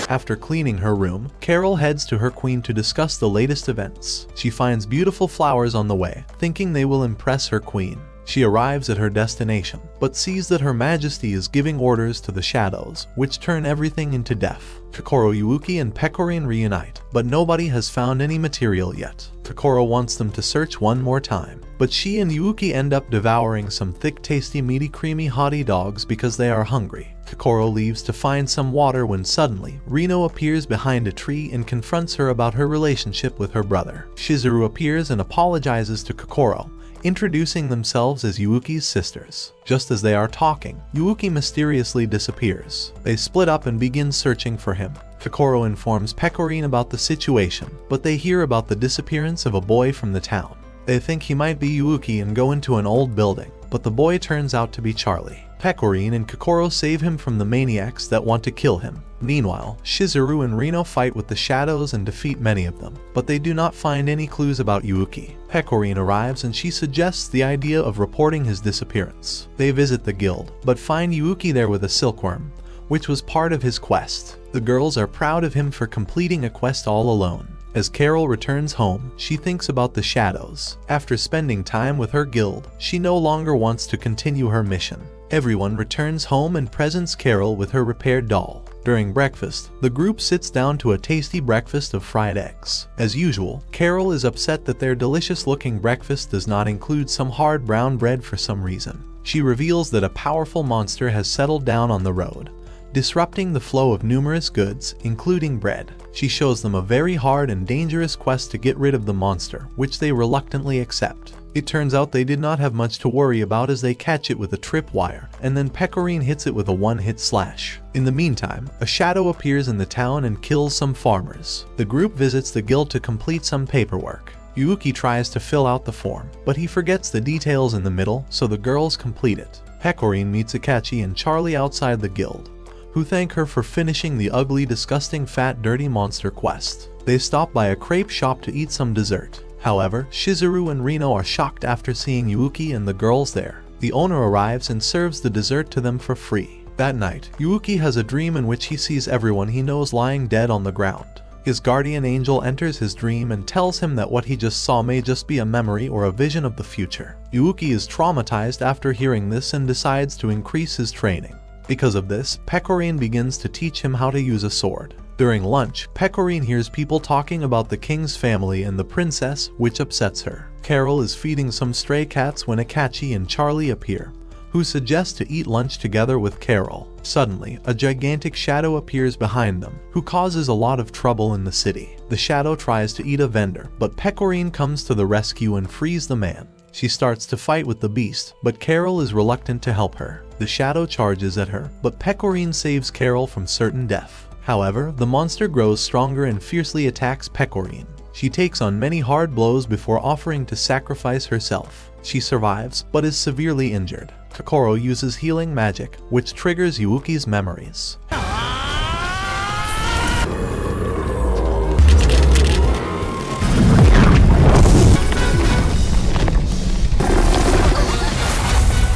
After cleaning her room, Carol heads to her queen to discuss the latest events. She finds beautiful flowers on the way, thinking they will impress her queen. She arrives at her destination, but sees that Her Majesty is giving orders to the shadows, which turn everything into death. Kokoro, Yuuki, and Pecorine reunite, but nobody has found any material yet. Kokoro wants them to search one more time, but she and Yuuki end up devouring some thick, tasty, meaty, creamy hottie dogs because they are hungry. Kokoro leaves to find some water when suddenly, Rino appears behind a tree and confronts her about her relationship with her brother. Shizuru appears and apologizes to Kokoro, introducing themselves as Yuuki's sisters. Just as they are talking, Yuuki mysteriously disappears. They split up and begin searching for him. Kokoro informs Pecorine about the situation, but they hear about the disappearance of a boy from the town. They think he might be Yuuki and go into an old building, but the boy turns out to be Charlie. Pecorine and Kokoro save him from the maniacs that want to kill him. Meanwhile, Shizuru and Rino fight with the shadows and defeat many of them, but they do not find any clues about Yuuki. Pecorine arrives and she suggests the idea of reporting his disappearance. They visit the guild, but find Yuuki there with a silkworm, which was part of his quest. The girls are proud of him for completing a quest all alone. As Carol returns home, she thinks about the shadows. After spending time with her guild, she no longer wants to continue her mission. Everyone returns home and presents Carol with her repaired doll. During breakfast, the group sits down to a tasty breakfast of fried eggs. As usual, Carol is upset that their delicious-looking breakfast does not include some hard brown bread for some reason. She reveals that a powerful monster has settled down on the road, disrupting the flow of numerous goods, including bread. She shows them a very hard and dangerous quest to get rid of the monster, which they reluctantly accept. It turns out they did not have much to worry about as they catch it with a tripwire, and then Pecorine hits it with a one-hit slash. In the meantime, a shadow appears in the town and kills some farmers. The group visits the guild to complete some paperwork. Yuuki tries to fill out the form, but he forgets the details in the middle, so the girls complete it. Pecorine meets Akachi and Charlie outside the guild, who thank her for finishing the ugly, disgusting, fat, dirty monster quest. They stop by a crepe shop to eat some dessert. However, Shizuru and Rino are shocked after seeing Yuuki and the girls there. The owner arrives and serves the dessert to them for free. That night, Yuuki has a dream in which he sees everyone he knows lying dead on the ground. His guardian angel enters his dream and tells him that what he just saw may just be a memory or a vision of the future. Yuuki is traumatized after hearing this and decides to increase his training. Because of this, Pecorine begins to teach him how to use a sword. During lunch, Pecorine hears people talking about the king's family and the princess, which upsets her. Carol is feeding some stray cats when Akachi and Charlie appear, who suggest to eat lunch together with Carol. Suddenly, a gigantic shadow appears behind them, who causes a lot of trouble in the city. The shadow tries to eat a vendor, but Pecorine comes to the rescue and frees the man. She starts to fight with the beast, but Carol is reluctant to help her. The shadow charges at her, but Pecorine saves Carol from certain death. However, the monster grows stronger and fiercely attacks Pecorine. She takes on many hard blows before offering to sacrifice herself. She survives, but is severely injured. Kokoro uses healing magic, which triggers Yuuki's memories.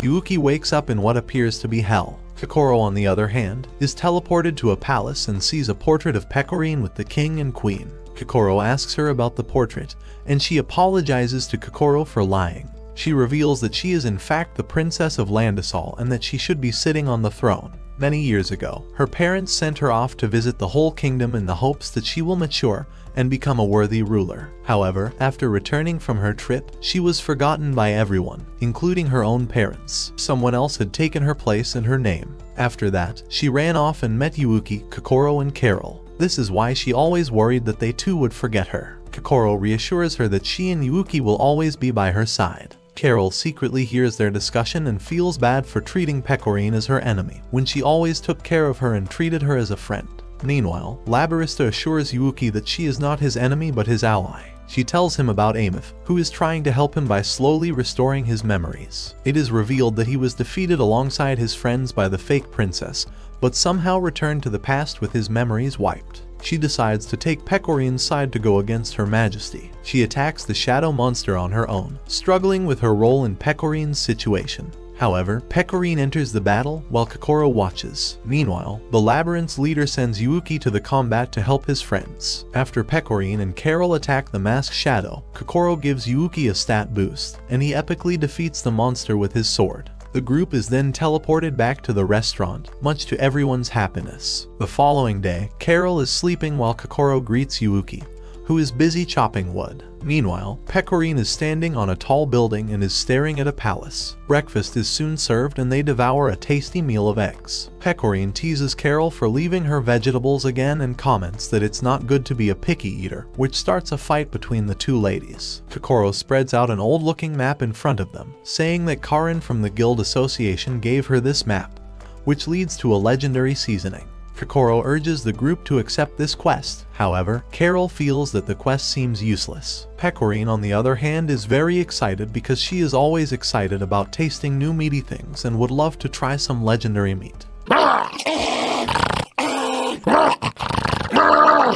Yuuki wakes up in what appears to be hell. Kokoro, on the other hand, is teleported to a palace and sees a portrait of Pecorine with the king and queen. Kokoro asks her about the portrait, and she apologizes to Kokoro for lying. She reveals that she is in fact the princess of Landisol and that she should be sitting on the throne. Many years ago, her parents sent her off to visit the whole kingdom in the hopes that she will mature and become a worthy ruler. However, after returning from her trip, she was forgotten by everyone, including her own parents. Someone else had taken her place and her name. After that, she ran off and met Yuuki, Kokoro, and Carol. This is why she always worried that they too would forget her. Kokoro reassures her that she and Yuuki will always be by her side. Carol secretly hears their discussion and feels bad for treating Pecorine as her enemy, when she always took care of her and treated her as a friend. Meanwhile, Labarista assures Yuuki that she is not his enemy but his ally. She tells him about Amith, who is trying to help him by slowly restoring his memories. It is revealed that he was defeated alongside his friends by the fake princess, but somehow returned to the past with his memories wiped. She decides to take Pecorine's side to go against Her Majesty. She attacks the shadow monster on her own, struggling with her role in Pecorine's situation. However, Pecorine enters the battle while Kokoro watches. Meanwhile, the labyrinth's leader sends Yuuki to the combat to help his friends. After Pecorine and Carol attack the masked shadow, Kokoro gives Yuuki a stat boost, and he epically defeats the monster with his sword. The group is then teleported back to the restaurant, much to everyone's happiness. The following day, Carol is sleeping while Kokoro greets Yuuki, who is busy chopping wood. Meanwhile, Pecorine is standing on a tall building and is staring at a palace. Breakfast is soon served and they devour a tasty meal of eggs. Pecorine teases Carol for leaving her vegetables again and comments that it's not good to be a picky eater, which starts a fight between the two ladies. Kokoro spreads out an old-looking map in front of them, saying that Karin from the Guild Association gave her this map, which leads to a legendary seasoning. Kokoro urges the group to accept this quest. However, Carol feels that the quest seems useless. Pecorine, on the other hand, is very excited because she is always excited about tasting new meaty things and would love to try some legendary meat.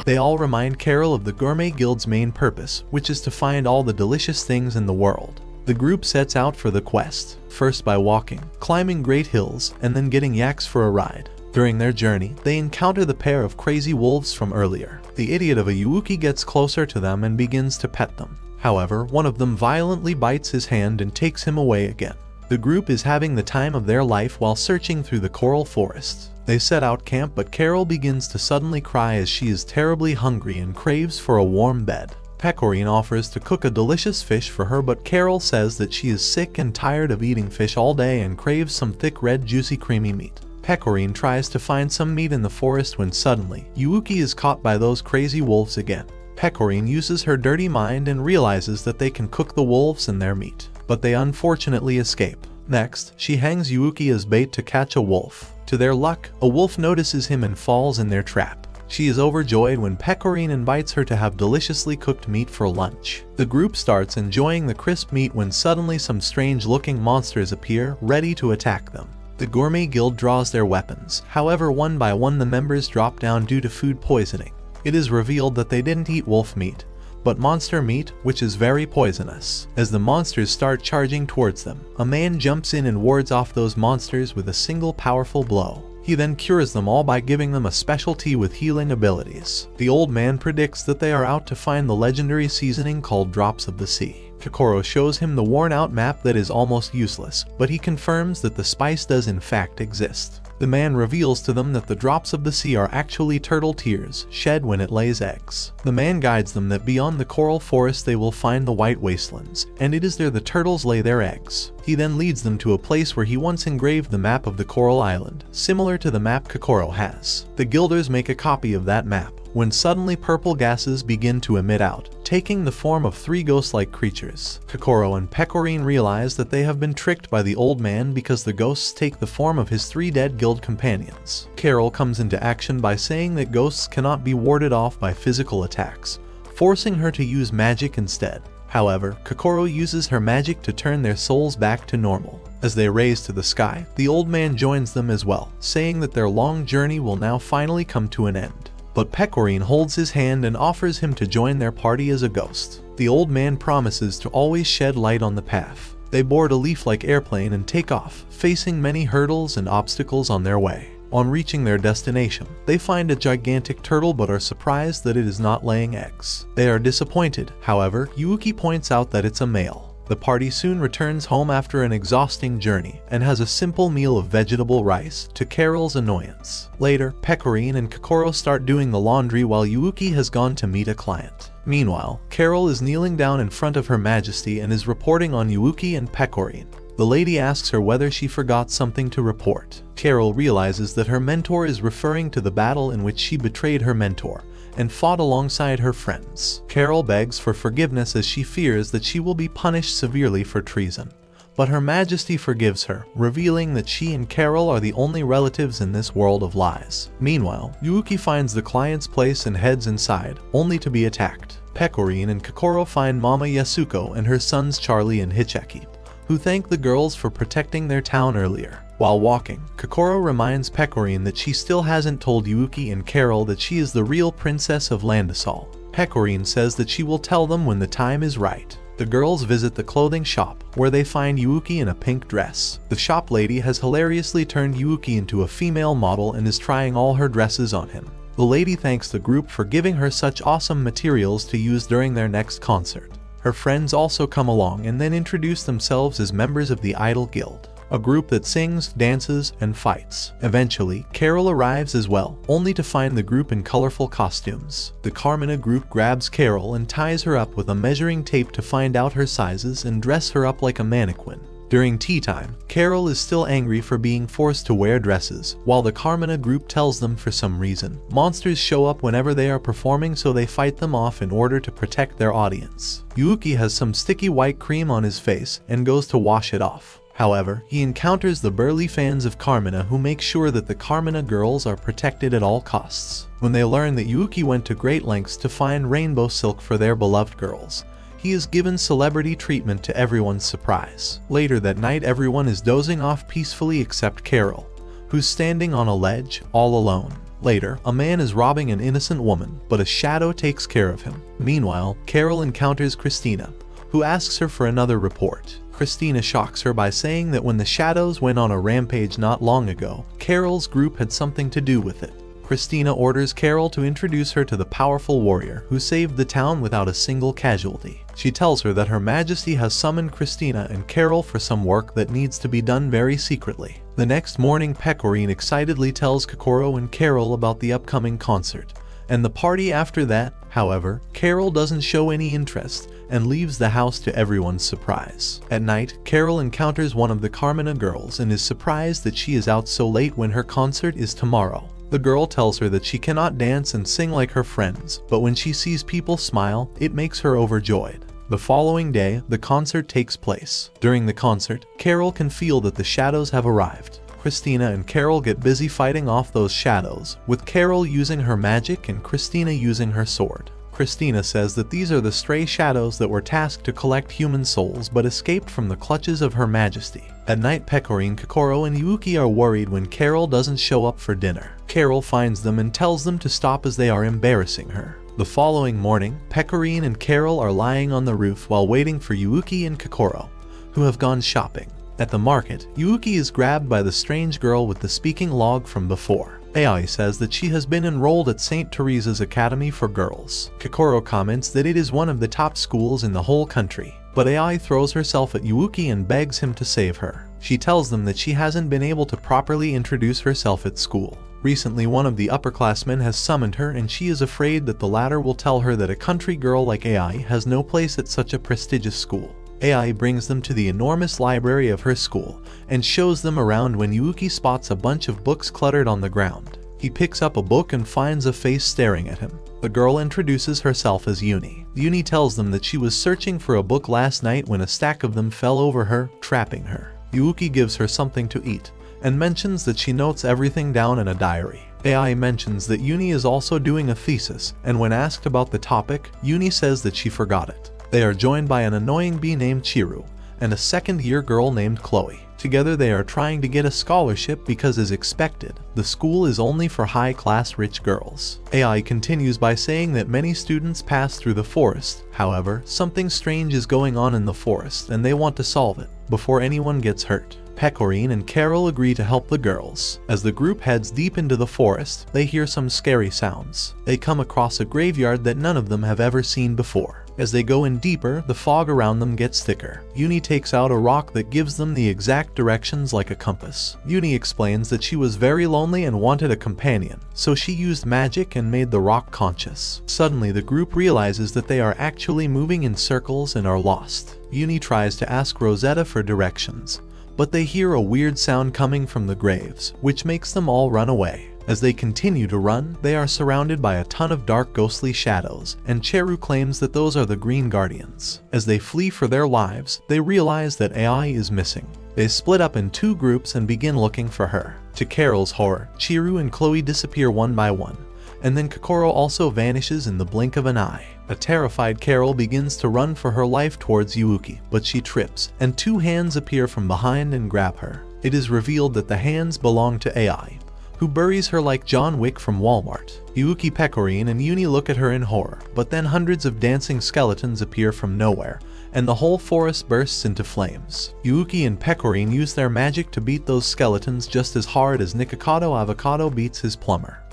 They all remind Carol of the Gourmet Guild's main purpose, which is to find all the delicious things in the world. The group sets out for the quest, first by walking, climbing great hills, and then getting yaks for a ride. During their journey, they encounter the pair of crazy wolves from earlier. The idiot of a Yuuki gets closer to them and begins to pet them. However, one of them violently bites his hand and takes him away again. The group is having the time of their life while searching through the coral forest. They set out camp, but Carol begins to suddenly cry as she is terribly hungry and craves for a warm bed. Pecorine offers to cook a delicious fish for her, but Carol says that she is sick and tired of eating fish all day and craves some thick red juicy creamy meat. Pecorine tries to find some meat in the forest when suddenly, Yuuki is caught by those crazy wolves again. Pecorine uses her dirty mind and realizes that they can cook the wolves and their meat, but they unfortunately escape. Next, she hangs Yuuki as bait to catch a wolf. To their luck, a wolf notices him and falls in their trap. She is overjoyed when Pecorine invites her to have deliciously cooked meat for lunch. The group starts enjoying the crisp meat when suddenly some strange-looking monsters appear, ready to attack them. The Gourmet Guild draws their weapons. However, one by one the members drop down due to food poisoning. It is revealed that they didn't eat wolf meat, but monster meat, which is very poisonous. As the monsters start charging towards them, a man jumps in and wards off those monsters with a single powerful blow. He then cures them all by giving them a specialty with healing abilities. The old man predicts that they are out to find the legendary seasoning called Drops of the Sea. Kokoro shows him the worn-out map that is almost useless, but he confirms that the spice does in fact exist. The man reveals to them that the drops of the sea are actually turtle tears, shed when it lays eggs. The man guides them that beyond the coral forest they will find the white wastelands, and it is there the turtles lay their eggs. He then leads them to a place where he once engraved the map of the coral island, similar to the map Kokoro has. The guilders make a copy of that map, when suddenly purple gases begin to emit out, taking the form of three ghost-like creatures. Kokoro and Pecorine realize that they have been tricked by the old man because the ghosts take the form of his three dead guild companions. Carol comes into action by saying that ghosts cannot be warded off by physical attacks, forcing her to use magic instead. However, Kokoro uses her magic to turn their souls back to normal. As they raise to the sky, the old man joins them as well, saying that their long journey will now finally come to an end. But Pecorine holds his hand and offers him to join their party as a ghost. The old man promises to always shed light on the path. They board a leaf-like airplane and take off, facing many hurdles and obstacles on their way. On reaching their destination, they find a gigantic turtle but are surprised that it is not laying eggs. They are disappointed. However, Yuuki points out that it's a male. The party soon returns home after an exhausting journey and has a simple meal of vegetable rice, to Carol's annoyance. Later, Pecorine and Kokoro start doing the laundry while Yuuki has gone to meet a client. Meanwhile, Carol is kneeling down in front of Her Majesty and is reporting on Yuuki and Pecorine. The lady asks her whether she forgot something to report. Carol realizes that her mentor is referring to the battle in which she betrayed her mentor and fought alongside her friends. Carol begs for forgiveness as she fears that she will be punished severely for treason. But Her Majesty forgives her, revealing that she and Carol are the only relatives in this world of lies. Meanwhile, Yuuki finds the client's place and heads inside, only to be attacked. Pecorine and Kokoro find Mama Yasuko and her sons Charlie and Hicheki, who thank the girls for protecting their town earlier. While walking, Kokoro reminds Pecorine that she still hasn't told Yuuki and Carol that she is the real princess of Landisol. Pecorine says that she will tell them when the time is right. The girls visit the clothing shop, where they find Yuuki in a pink dress. The shop lady has hilariously turned Yuuki into a female model and is trying all her dresses on him. The lady thanks the group for giving her such awesome materials to use during their next concert. Her friends also come along and then introduce themselves as members of the Idol Guild, a group that sings, dances, and fights. Eventually, Carol arrives as well, only to find the group in colorful costumes. The Carmina group grabs Carol and ties her up with a measuring tape to find out her sizes and dress her up like a mannequin. During tea time, Carol is still angry for being forced to wear dresses, while the Carmina group tells them for some reason. Monsters show up whenever they are performing, so they fight them off in order to protect their audience. Yuuki has some sticky white cream on his face and goes to wash it off. However, he encounters the burly fans of Carmina who make sure that the Carmina girls are protected at all costs. When they learn that Yuuki went to great lengths to find rainbow silk for their beloved girls, he is given celebrity treatment to everyone's surprise. Later that night, everyone is dozing off peacefully except Carol, who's standing on a ledge, all alone. Later, a man is robbing an innocent woman, but a shadow takes care of him. Meanwhile, Carol encounters Christina, who asks her for another report. Christina shocks her by saying that when the shadows went on a rampage not long ago, Carol's group had something to do with it. Christina orders Carol to introduce her to the powerful warrior who saved the town without a single casualty. She tells her that Her Majesty has summoned Christina and Carol for some work that needs to be done very secretly. The next morning, Pecorine excitedly tells Kokoro and Carol about the upcoming concert and the party after that. However, Carol doesn't show any interest and leaves the house to everyone's surprise. At night, Carol encounters one of the Carmina girls and is surprised that she is out so late when her concert is tomorrow. The girl tells her that she cannot dance and sing like her friends, but when she sees people smile, it makes her overjoyed. The following day, the concert takes place. During the concert, Carol can feel that the shadows have arrived. Christina and Carol get busy fighting off those shadows, with Carol using her magic and Christina using her sword. Christina says that these are the stray shadows that were tasked to collect human souls but escaped from the clutches of Her Majesty. At night, Pecorine, Kokoro, and Yuuki are worried when Carol doesn't show up for dinner. Carol finds them and tells them to stop as they are embarrassing her. The following morning, Pecorine and Carol are lying on the roof while waiting for Yuuki and Kokoro, who have gone shopping. At the market, Yuuki is grabbed by the strange girl with the speaking log from before. Ai says that she has been enrolled at St. Teresa's Academy for Girls. Kokoro comments that it is one of the top schools in the whole country, but Ai throws herself at Yuuki and begs him to save her. She tells them that she hasn't been able to properly introduce herself at school. Recently, one of the upperclassmen has summoned her and she is afraid that the latter will tell her that a country girl like Ai has no place at such a prestigious school. Ai brings them to the enormous library of her school and shows them around when Yuuki spots a bunch of books cluttered on the ground. He picks up a book and finds a face staring at him. The girl introduces herself as Uni. Uni tells them that she was searching for a book last night when a stack of them fell over her, trapping her. Yuuki gives her something to eat and mentions that she notes everything down in a diary. AI mentions that Uni is also doing a thesis, and when asked about the topic, Uni says that she forgot it. They are joined by an annoying bee named Chiru, and a second-year girl named Chloe. Together they are trying to get a scholarship because, as expected, the school is only for high-class rich girls. AI continues by saying that many students pass through the forest. However, something strange is going on in the forest and they want to solve it before anyone gets hurt. Pecorine and Carol agree to help the girls. As the group heads deep into the forest, they hear some scary sounds. They come across a graveyard that none of them have ever seen before. As they go in deeper, the fog around them gets thicker. Uni takes out a rock that gives them the exact directions like a compass. Uni explains that she was very lonely and wanted a companion, so she used magic and made the rock conscious. Suddenly, the group realizes that they are actually moving in circles and are lost. Uni tries to ask Rosetta for directions, but they hear a weird sound coming from the graves, which makes them all run away. As they continue to run, they are surrounded by a ton of dark ghostly shadows, and Cheru claims that those are the Green Guardians. As they flee for their lives, they realize that AI is missing. They split up in two groups and begin looking for her. To Carol's horror, Chiru and Chloe disappear one by one, and then Kokoro also vanishes in the blink of an eye. A terrified Carol begins to run for her life towards Yuuki, but she trips, and two hands appear from behind and grab her. It is revealed that the hands belong to AI, who buries her like John Wick from Walmart. Yuuki, Pecorine, and Uni look at her in horror, but then hundreds of dancing skeletons appear from nowhere, and the whole forest bursts into flames. Yuuki and Pecorine use their magic to beat those skeletons just as hard as Nikocado Avocado beats his plumber.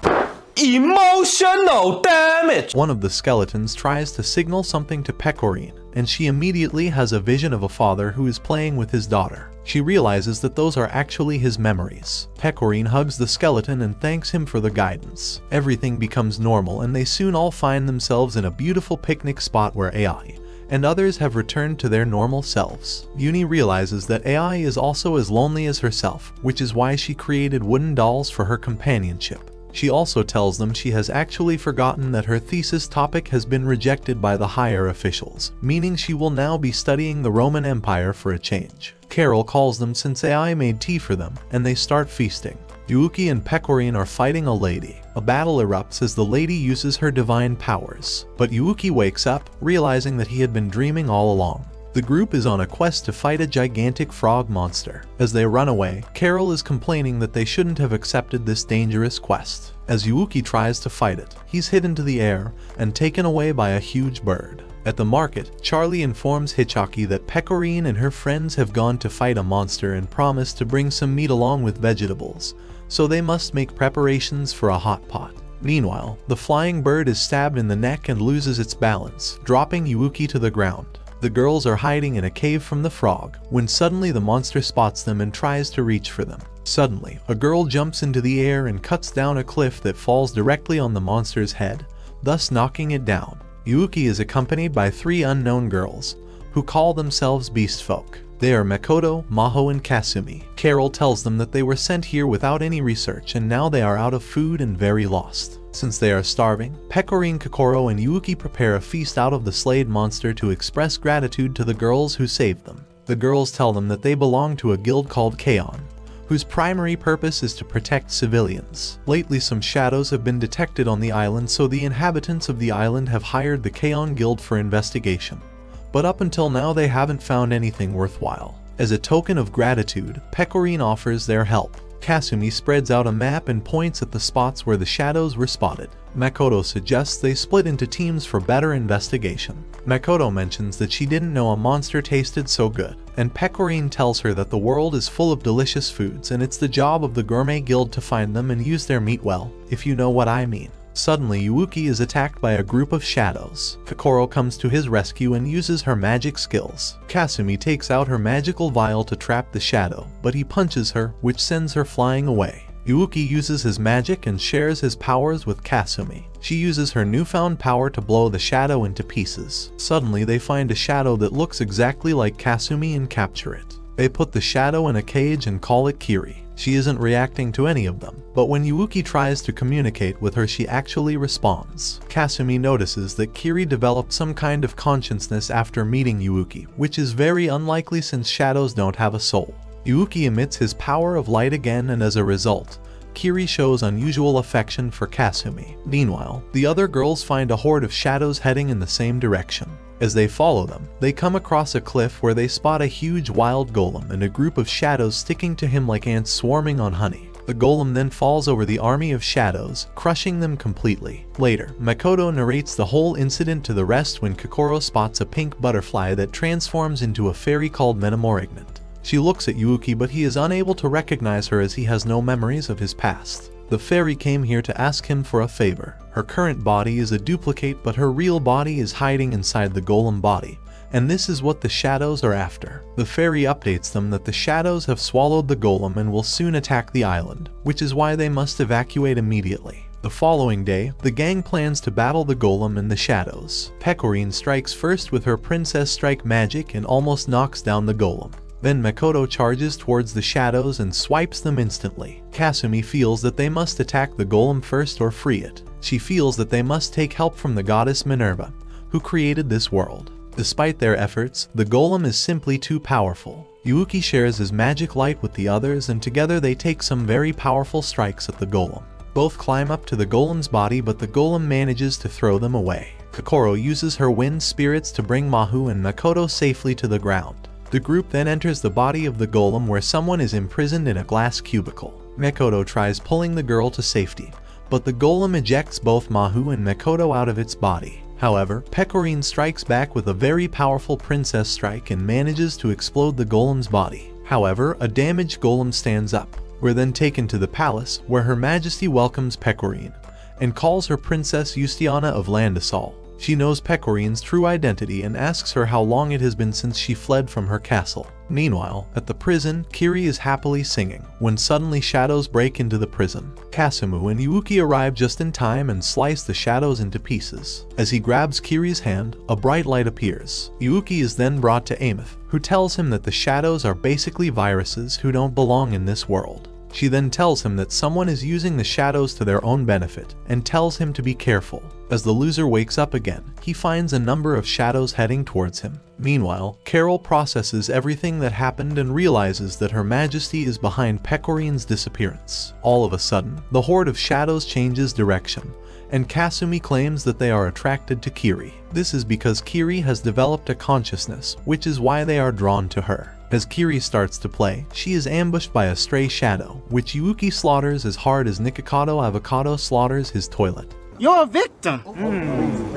Emotional damage!
One of the skeletons tries to signal something to Pecorine, and she immediately has a vision of a father who is playing with his daughter. She realizes that those are actually his memories. Pecorine hugs the skeleton and thanks him for the guidance. Everything becomes normal and they soon all find themselves in a beautiful picnic spot where AI and others have returned to their normal selves. Uni realizes that AI is also as lonely as herself, which is why she created wooden dolls for her companionship. She also tells them she has actually forgotten that her thesis topic has been rejected by the higher officials, meaning she will now be studying the Roman Empire for a change. Carol calls them since AI made tea for them, and they start feasting. Yuuki and Pecorine are fighting a lady. A battle erupts as the lady uses her divine powers, but Yuuki wakes up, realizing that he had been dreaming all along. The group is on a quest to fight a gigantic frog monster. As they run away, Carol is complaining that they shouldn't have accepted this dangerous quest. As Yuuki tries to fight it, he's hit into the air and taken away by a huge bird. At the market, Charlie informs Hichaki that Pecorine and her friends have gone to fight a monster and promise to bring some meat along with vegetables, so they must make preparations for a hot pot. Meanwhile, the flying bird is stabbed in the neck and loses its balance, dropping Yuuki to the ground. The girls are hiding in a cave from the frog, when suddenly the monster spots them and tries to reach for them. Suddenly, a girl jumps into the air and cuts down a cliff that falls directly on the monster's head, thus knocking it down. Yuuki is accompanied by three unknown girls, who call themselves Beast Folk. They are Makoto, Maho, and Kasumi. Carol tells them that they were sent here without any research and now they are out of food and very lost. Since they are starving, Pecorine, Kokoro, and Yuuki prepare a feast out of the slayed monster to express gratitude to the girls who saved them. The girls tell them that they belong to a guild called K-On!, whose primary purpose is to protect civilians. Lately, some shadows have been detected on the island, so the inhabitants of the island have hired the K-On! Guild for investigation. But up until now, they haven't found anything worthwhile. As a token of gratitude, Pecorine offers their help. Kasumi spreads out a map and points at the spots where the shadows were spotted. Makoto suggests they split into teams for better investigation. Makoto mentions that she didn't know a monster tasted so good, and Pecorine tells her that the world is full of delicious foods and it's the job of the Gourmet Guild to find them and use their meat well, if you know what I mean. Suddenly, Yuuki is attacked by a group of shadows. Kokoro comes to his rescue and uses her magic skills. Kasumi takes out her magical vial to trap the shadow, but he punches her, which sends her flying away. Yuuki uses his magic and shares his powers with Kasumi. She uses her newfound power to blow the shadow into pieces. Suddenly, they find a shadow that looks exactly like Kasumi and capture it. They put the shadow in a cage and call it Kiri. She isn't reacting to any of them, but when Yuuki tries to communicate with her, she actually responds. Kasumi notices that Kiri developed some kind of consciousness after meeting Yuuki, which is very unlikely since shadows don't have a soul. Yuuki emits his power of light again, and as a result, Kiri shows unusual affection for Kasumi. Meanwhile, the other girls find a horde of shadows heading in the same direction. As they follow them, they come across a cliff where they spot a huge wild golem and a group of shadows sticking to him like ants swarming on honey. The golem then falls over the army of shadows, crushing them completely. Later, Makoto narrates the whole incident to the rest when Kokoro spots a pink butterfly that transforms into a fairy called Metamorigment. She looks at Yuuki, but he is unable to recognize her as he has no memories of his past. The fairy came here to ask him for a favor. Her current body is a duplicate, but her real body is hiding inside the golem body, and this is what the shadows are after. The fairy updates them that the shadows have swallowed the golem and will soon attack the island, which is why they must evacuate immediately. The following day, the gang plans to battle the golem and the shadows. Pecorine strikes first with her princess strike magic and almost knocks down the golem. Then Makoto charges towards the shadows and swipes them instantly. Kasumi feels that they must attack the golem first or free it. She feels that they must take help from the goddess Minerva, who created this world. Despite their efforts, the golem is simply too powerful. Yuuki shares his magic light with the others, and together they take some very powerful strikes at the golem. Both climb up to the golem's body, but the golem manages to throw them away. Kokoro uses her wind spirits to bring Mahu and Makoto safely to the ground. The group then enters the body of the golem where someone is imprisoned in a glass cubicle. Makoto tries pulling the girl to safety, but the golem ejects both Mahu and Makoto out of its body. However, Pecorine strikes back with a very powerful princess strike and manages to explode the golem's body. However, a damaged golem stands up. We're then taken to the palace, where Her Majesty welcomes Pecorine and calls her Princess Justiana of Landisol. She knows Pecorine's true identity and asks her how long it has been since she fled from her castle. Meanwhile, at the prison, Kiri is happily singing, when suddenly shadows break into the prison. Kasumu and Yuuki arrive just in time and slice the shadows into pieces. As he grabs Kiri's hand, a bright light appears. Yuuki is then brought to Amos, who tells him that the shadows are basically viruses who don't belong in this world. She then tells him that someone is using the shadows to their own benefit, and tells him to be careful. As the loser wakes up again, he finds a number of shadows heading towards him. Meanwhile, Carol processes everything that happened and realizes that Her Majesty is behind Pecorine's disappearance. All of a sudden, the horde of shadows changes direction, and Kasumi claims that they are attracted to Kiri. This is because Kiri has developed a consciousness, which is why they are drawn to her. As Kiri starts to play, she is ambushed by a stray shadow, which Yuuki slaughters as hard as Nikocado Avocado slaughters his toilet.
You're a victim!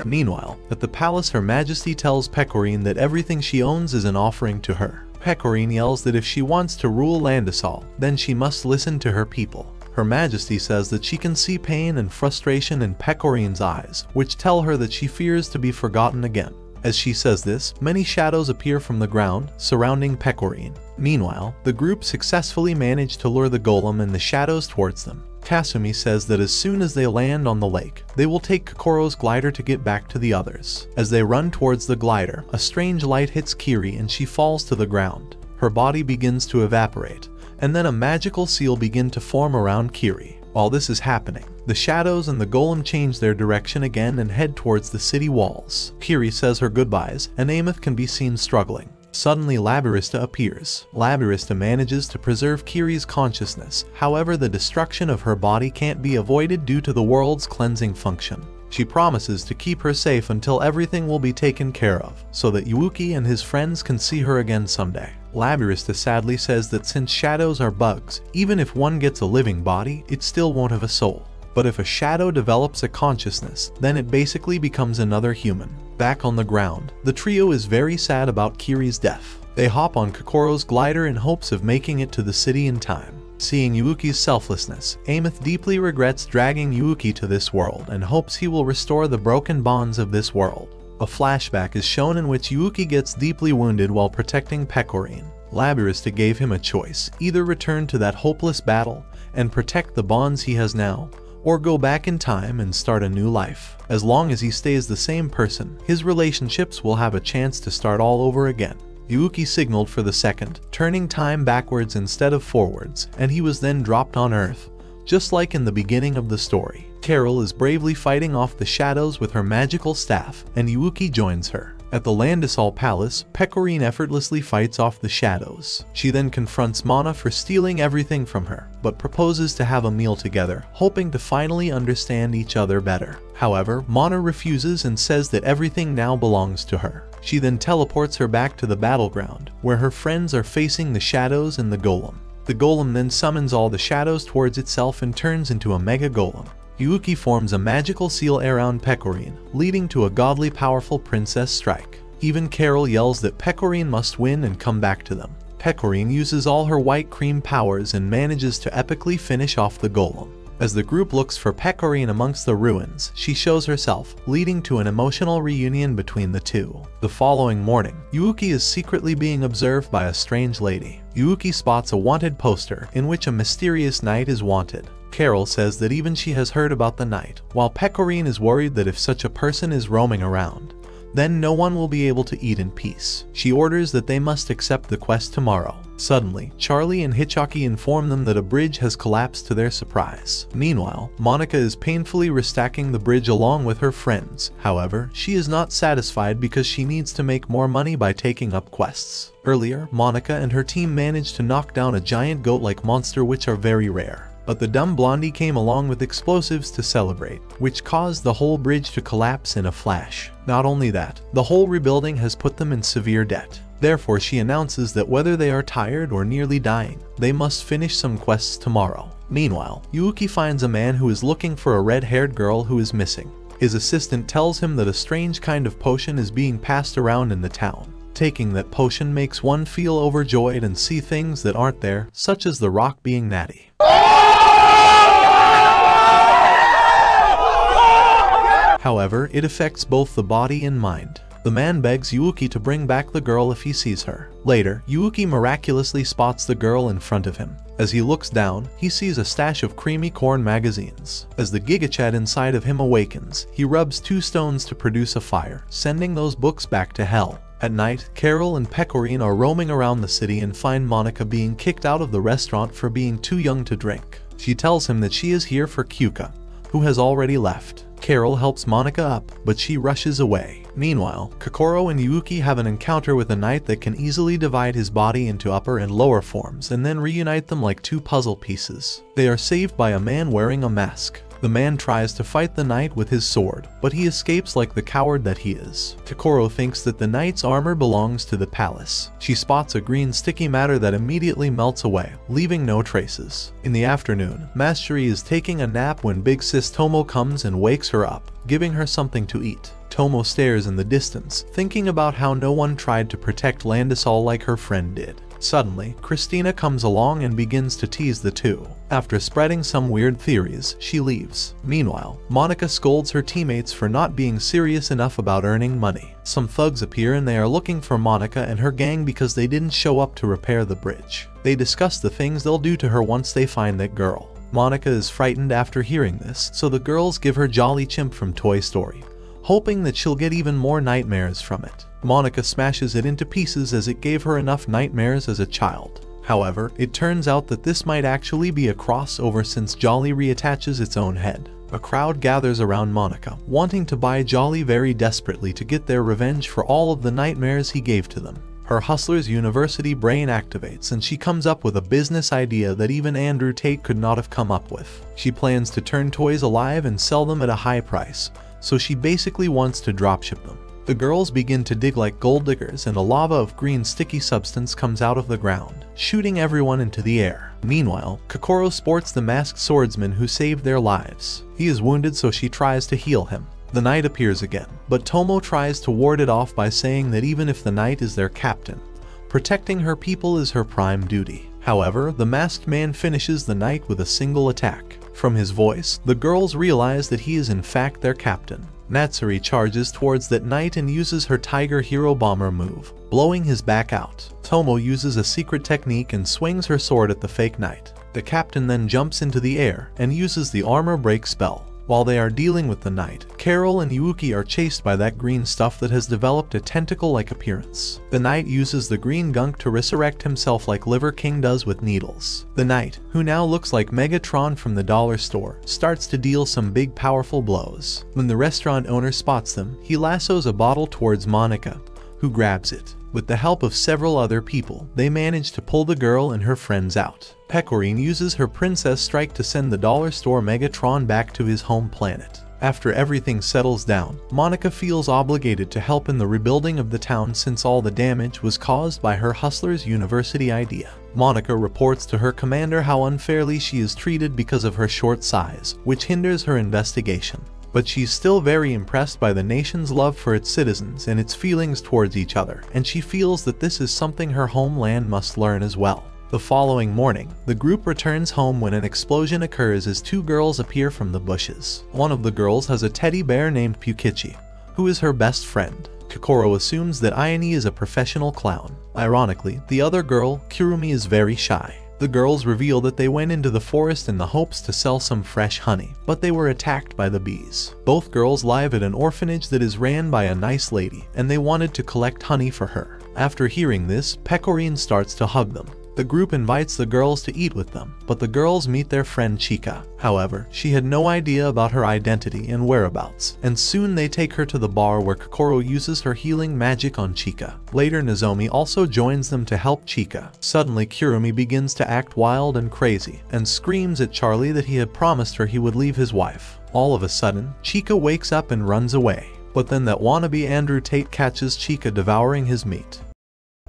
Meanwhile, at the palace, Her Majesty tells Pecorine that everything she owns is an offering to her. Pecorine yells that if she wants to rule Landisol, then she must listen to her people. Her Majesty says that she can see pain and frustration in Pecorine's eyes, which tell her that she fears to be forgotten again. As she says this, many shadows appear from the ground, surrounding Pecorine. Meanwhile, the group successfully manage to lure the golem and the shadows towards them. Kasumi says that as soon as they land on the lake, they will take Kokoro's glider to get back to the others. As they run towards the glider, a strange light hits Kiri and she falls to the ground. Her body begins to evaporate, and then a magical seal begins to form around Kiri. While this is happening, the shadows and the golem change their direction again and head towards the city walls. Kiri says her goodbyes, and Amos can be seen struggling. Suddenly, Labyrinth appears. Labyrinth manages to preserve Kiri's consciousness, however the destruction of her body can't be avoided due to the world's cleansing function. She promises to keep her safe until everything will be taken care of, so that Yuuki and his friends can see her again someday. Labyrinth sadly says that since shadows are bugs, even if one gets a living body, it still won't have a soul. But if a shadow develops a consciousness, then it basically becomes another human. Back on the ground, the trio is very sad about Kiri's death. They hop on Kokoro's glider in hopes of making it to the city in time. Seeing Yuuki's selflessness, Amos deeply regrets dragging Yuuki to this world and hopes he will restore the broken bonds of this world. A flashback is shown in which Yuuki gets deeply wounded while protecting Pecorine. Labyrinth gave him a choice: either return to that hopeless battle and protect the bonds he has now, or go back in time and start a new life. As long as he stays the same person, his relationships will have a chance to start all over again. Yuuki signaled for the second, turning time backwards instead of forwards, and he was then dropped on Earth, just like in the beginning of the story. Carol is bravely fighting off the shadows with her magical staff, and Yuuki joins her. At the Landisol Palace, Pecorine effortlessly fights off the shadows. She then confronts Mana for stealing everything from her, but proposes to have a meal together, hoping to finally understand each other better. However, Mana refuses and says that everything now belongs to her. She then teleports her back to the battleground, where her friends are facing the shadows and the golem. The golem then summons all the shadows towards itself and turns into a mega golem. Yuuki forms a magical seal around Pecorine, leading to a godly powerful princess strike. Even Carol yells that Pecorine must win and come back to them. Pecorine uses all her white cream powers and manages to epically finish off the golem. As the group looks for Pecorine amongst the ruins, she shows herself, leading to an emotional reunion between the two. The following morning, Yuuki is secretly being observed by a strange lady. Yuuki spots a wanted poster in which a mysterious knight is wanted. Carol says that even she has heard about the knight, while Pecorine is worried that if such a person is roaming around, then no one will be able to eat in peace. She orders that they must accept the quest tomorrow. Suddenly, Charlie and Hitchaki inform them that a bridge has collapsed to their surprise. Meanwhile, Monica is painfully restacking the bridge along with her friends. However, she is not satisfied because she needs to make more money by taking up quests. Earlier, Monica and her team managed to knock down a giant goat-like monster, which are very rare. But the dumb blondie came along with explosives to celebrate, which caused the whole bridge to collapse in a flash. Not only that, the whole rebuilding has put them in severe debt. Therefore, she announces that whether they are tired or nearly dying, they must finish some quests tomorrow. Meanwhile, Yuuki finds a man who is looking for a red-haired girl who is missing. His assistant tells him that a strange kind of potion is being passed around in the town. Taking that potion makes one feel overjoyed and see things that aren't there, such as the rock being natty. However, it affects both the body and mind. The man begs Yuuki to bring back the girl if he sees her. Later, Yuuki miraculously spots the girl in front of him. As he looks down, he sees a stash of creamy corn magazines. As the Gigachad inside of him awakens, he rubs 2 stones to produce a fire, sending those books back to hell. At night, Carol and Pecorine are roaming around the city and find Monica being kicked out of the restaurant for being too young to drink. She tells him that she is here for Kyuka, who has already left. Carol helps Monica up, but she rushes away. Meanwhile, Kokoro and Yuuki have an encounter with a knight that can easily divide his body into upper and lower forms and then reunite them like 2 puzzle pieces. They are saved by a man wearing a mask. The man tries to fight the knight with his sword, but he escapes like the coward that he is. Kokoro thinks that the knight's armor belongs to the palace. She spots a green sticky matter that immediately melts away, leaving no traces. In the afternoon, Mastery is taking a nap when big sis Tomo comes and wakes her up, giving her something to eat. Tomo stares in the distance, thinking about how no one tried to protect Landisol like her friend did. Suddenly, Christina comes along and begins to tease the two. After spreading some weird theories, she leaves. Meanwhile, Monica scolds her teammates for not being serious enough about earning money. Some thugs appear and they are looking for Monica and her gang because they didn't show up to repair the bridge. They discuss the things they'll do to her once they find that girl. Monica is frightened after hearing this, so the girls give her Jolly Chimp from Toy Story, hoping that she'll get even more nightmares from it. Monica smashes it into pieces as it gave her enough nightmares as a child. However, it turns out that this might actually be a crossover since Jolly reattaches its own head. A crowd gathers around Monica, wanting to buy Jolly very desperately to get their revenge for all of the nightmares he gave to them. Her Hustler's University brain activates and she comes up with a business idea that even Andrew Tate could not have come up with. She plans to turn toys alive and sell them at a high price, so she basically wants to dropship them. The girls begin to dig like gold diggers and a lava of green sticky substance comes out of the ground, shooting everyone into the air. Meanwhile, Kokoro sports the masked swordsman who saved their lives. He is wounded, so she tries to heal him. The knight appears again, but Tomo tries to ward it off by saying that even if the knight is their captain, protecting her people is her prime duty. However, the masked man finishes the knight with a single attack. From his voice, the girls realize that he is in fact their captain. Natsuri charges towards that knight and uses her Tiger Hero Bomber move, blowing his back out. Tomo uses a secret technique and swings her sword at the fake knight. The captain then jumps into the air and uses the armor break spell. While they are dealing with the night, Carol and Yuuki are chased by that green stuff that has developed a tentacle-like appearance. The knight uses the green gunk to resurrect himself like Liver King does with needles. The knight, who now looks like Megatron from the dollar store, starts to deal some big powerful blows. When the restaurant owner spots them, he lassos a bottle towards Monica, who grabs it. With the help of several other people, they manage to pull the girl and her friends out. Pecorine uses her Princess Strike to send the dollar store Megatron back to his home planet. After everything settles down, Monica feels obligated to help in the rebuilding of the town since all the damage was caused by her Hustlers University idea. Monica reports to her commander how unfairly she is treated because of her short size, which hinders her investigation. But she's still very impressed by the nation's love for its citizens and its feelings towards each other, and she feels that this is something her homeland must learn as well. The following morning, the group returns home when an explosion occurs as two girls appear from the bushes. One of the girls has a teddy bear named Pukichi, who is her best friend. Kokoro assumes that Ayane is a professional clown. Ironically, the other girl, Kurumi, is very shy. The girls reveal that they went into the forest in the hopes to sell some fresh honey, but they were attacked by the bees. Both girls live at an orphanage that is ran by a nice lady, and they wanted to collect honey for her. After hearing this, Pecorine starts to hug them. The group invites the girls to eat with them, but the girls meet their friend Chika. However, she had no idea about her identity and whereabouts, and soon they take her to the bar where Kokoro uses her healing magic on Chika. Later, Nozomi also joins them to help Chika. Suddenly, Kurumi begins to act wild and crazy, and screams at Charlie that he had promised her he would leave his wife. All of a sudden, Chika wakes up and runs away, but then that wannabe Andrew Tate catches Chika devouring his meat.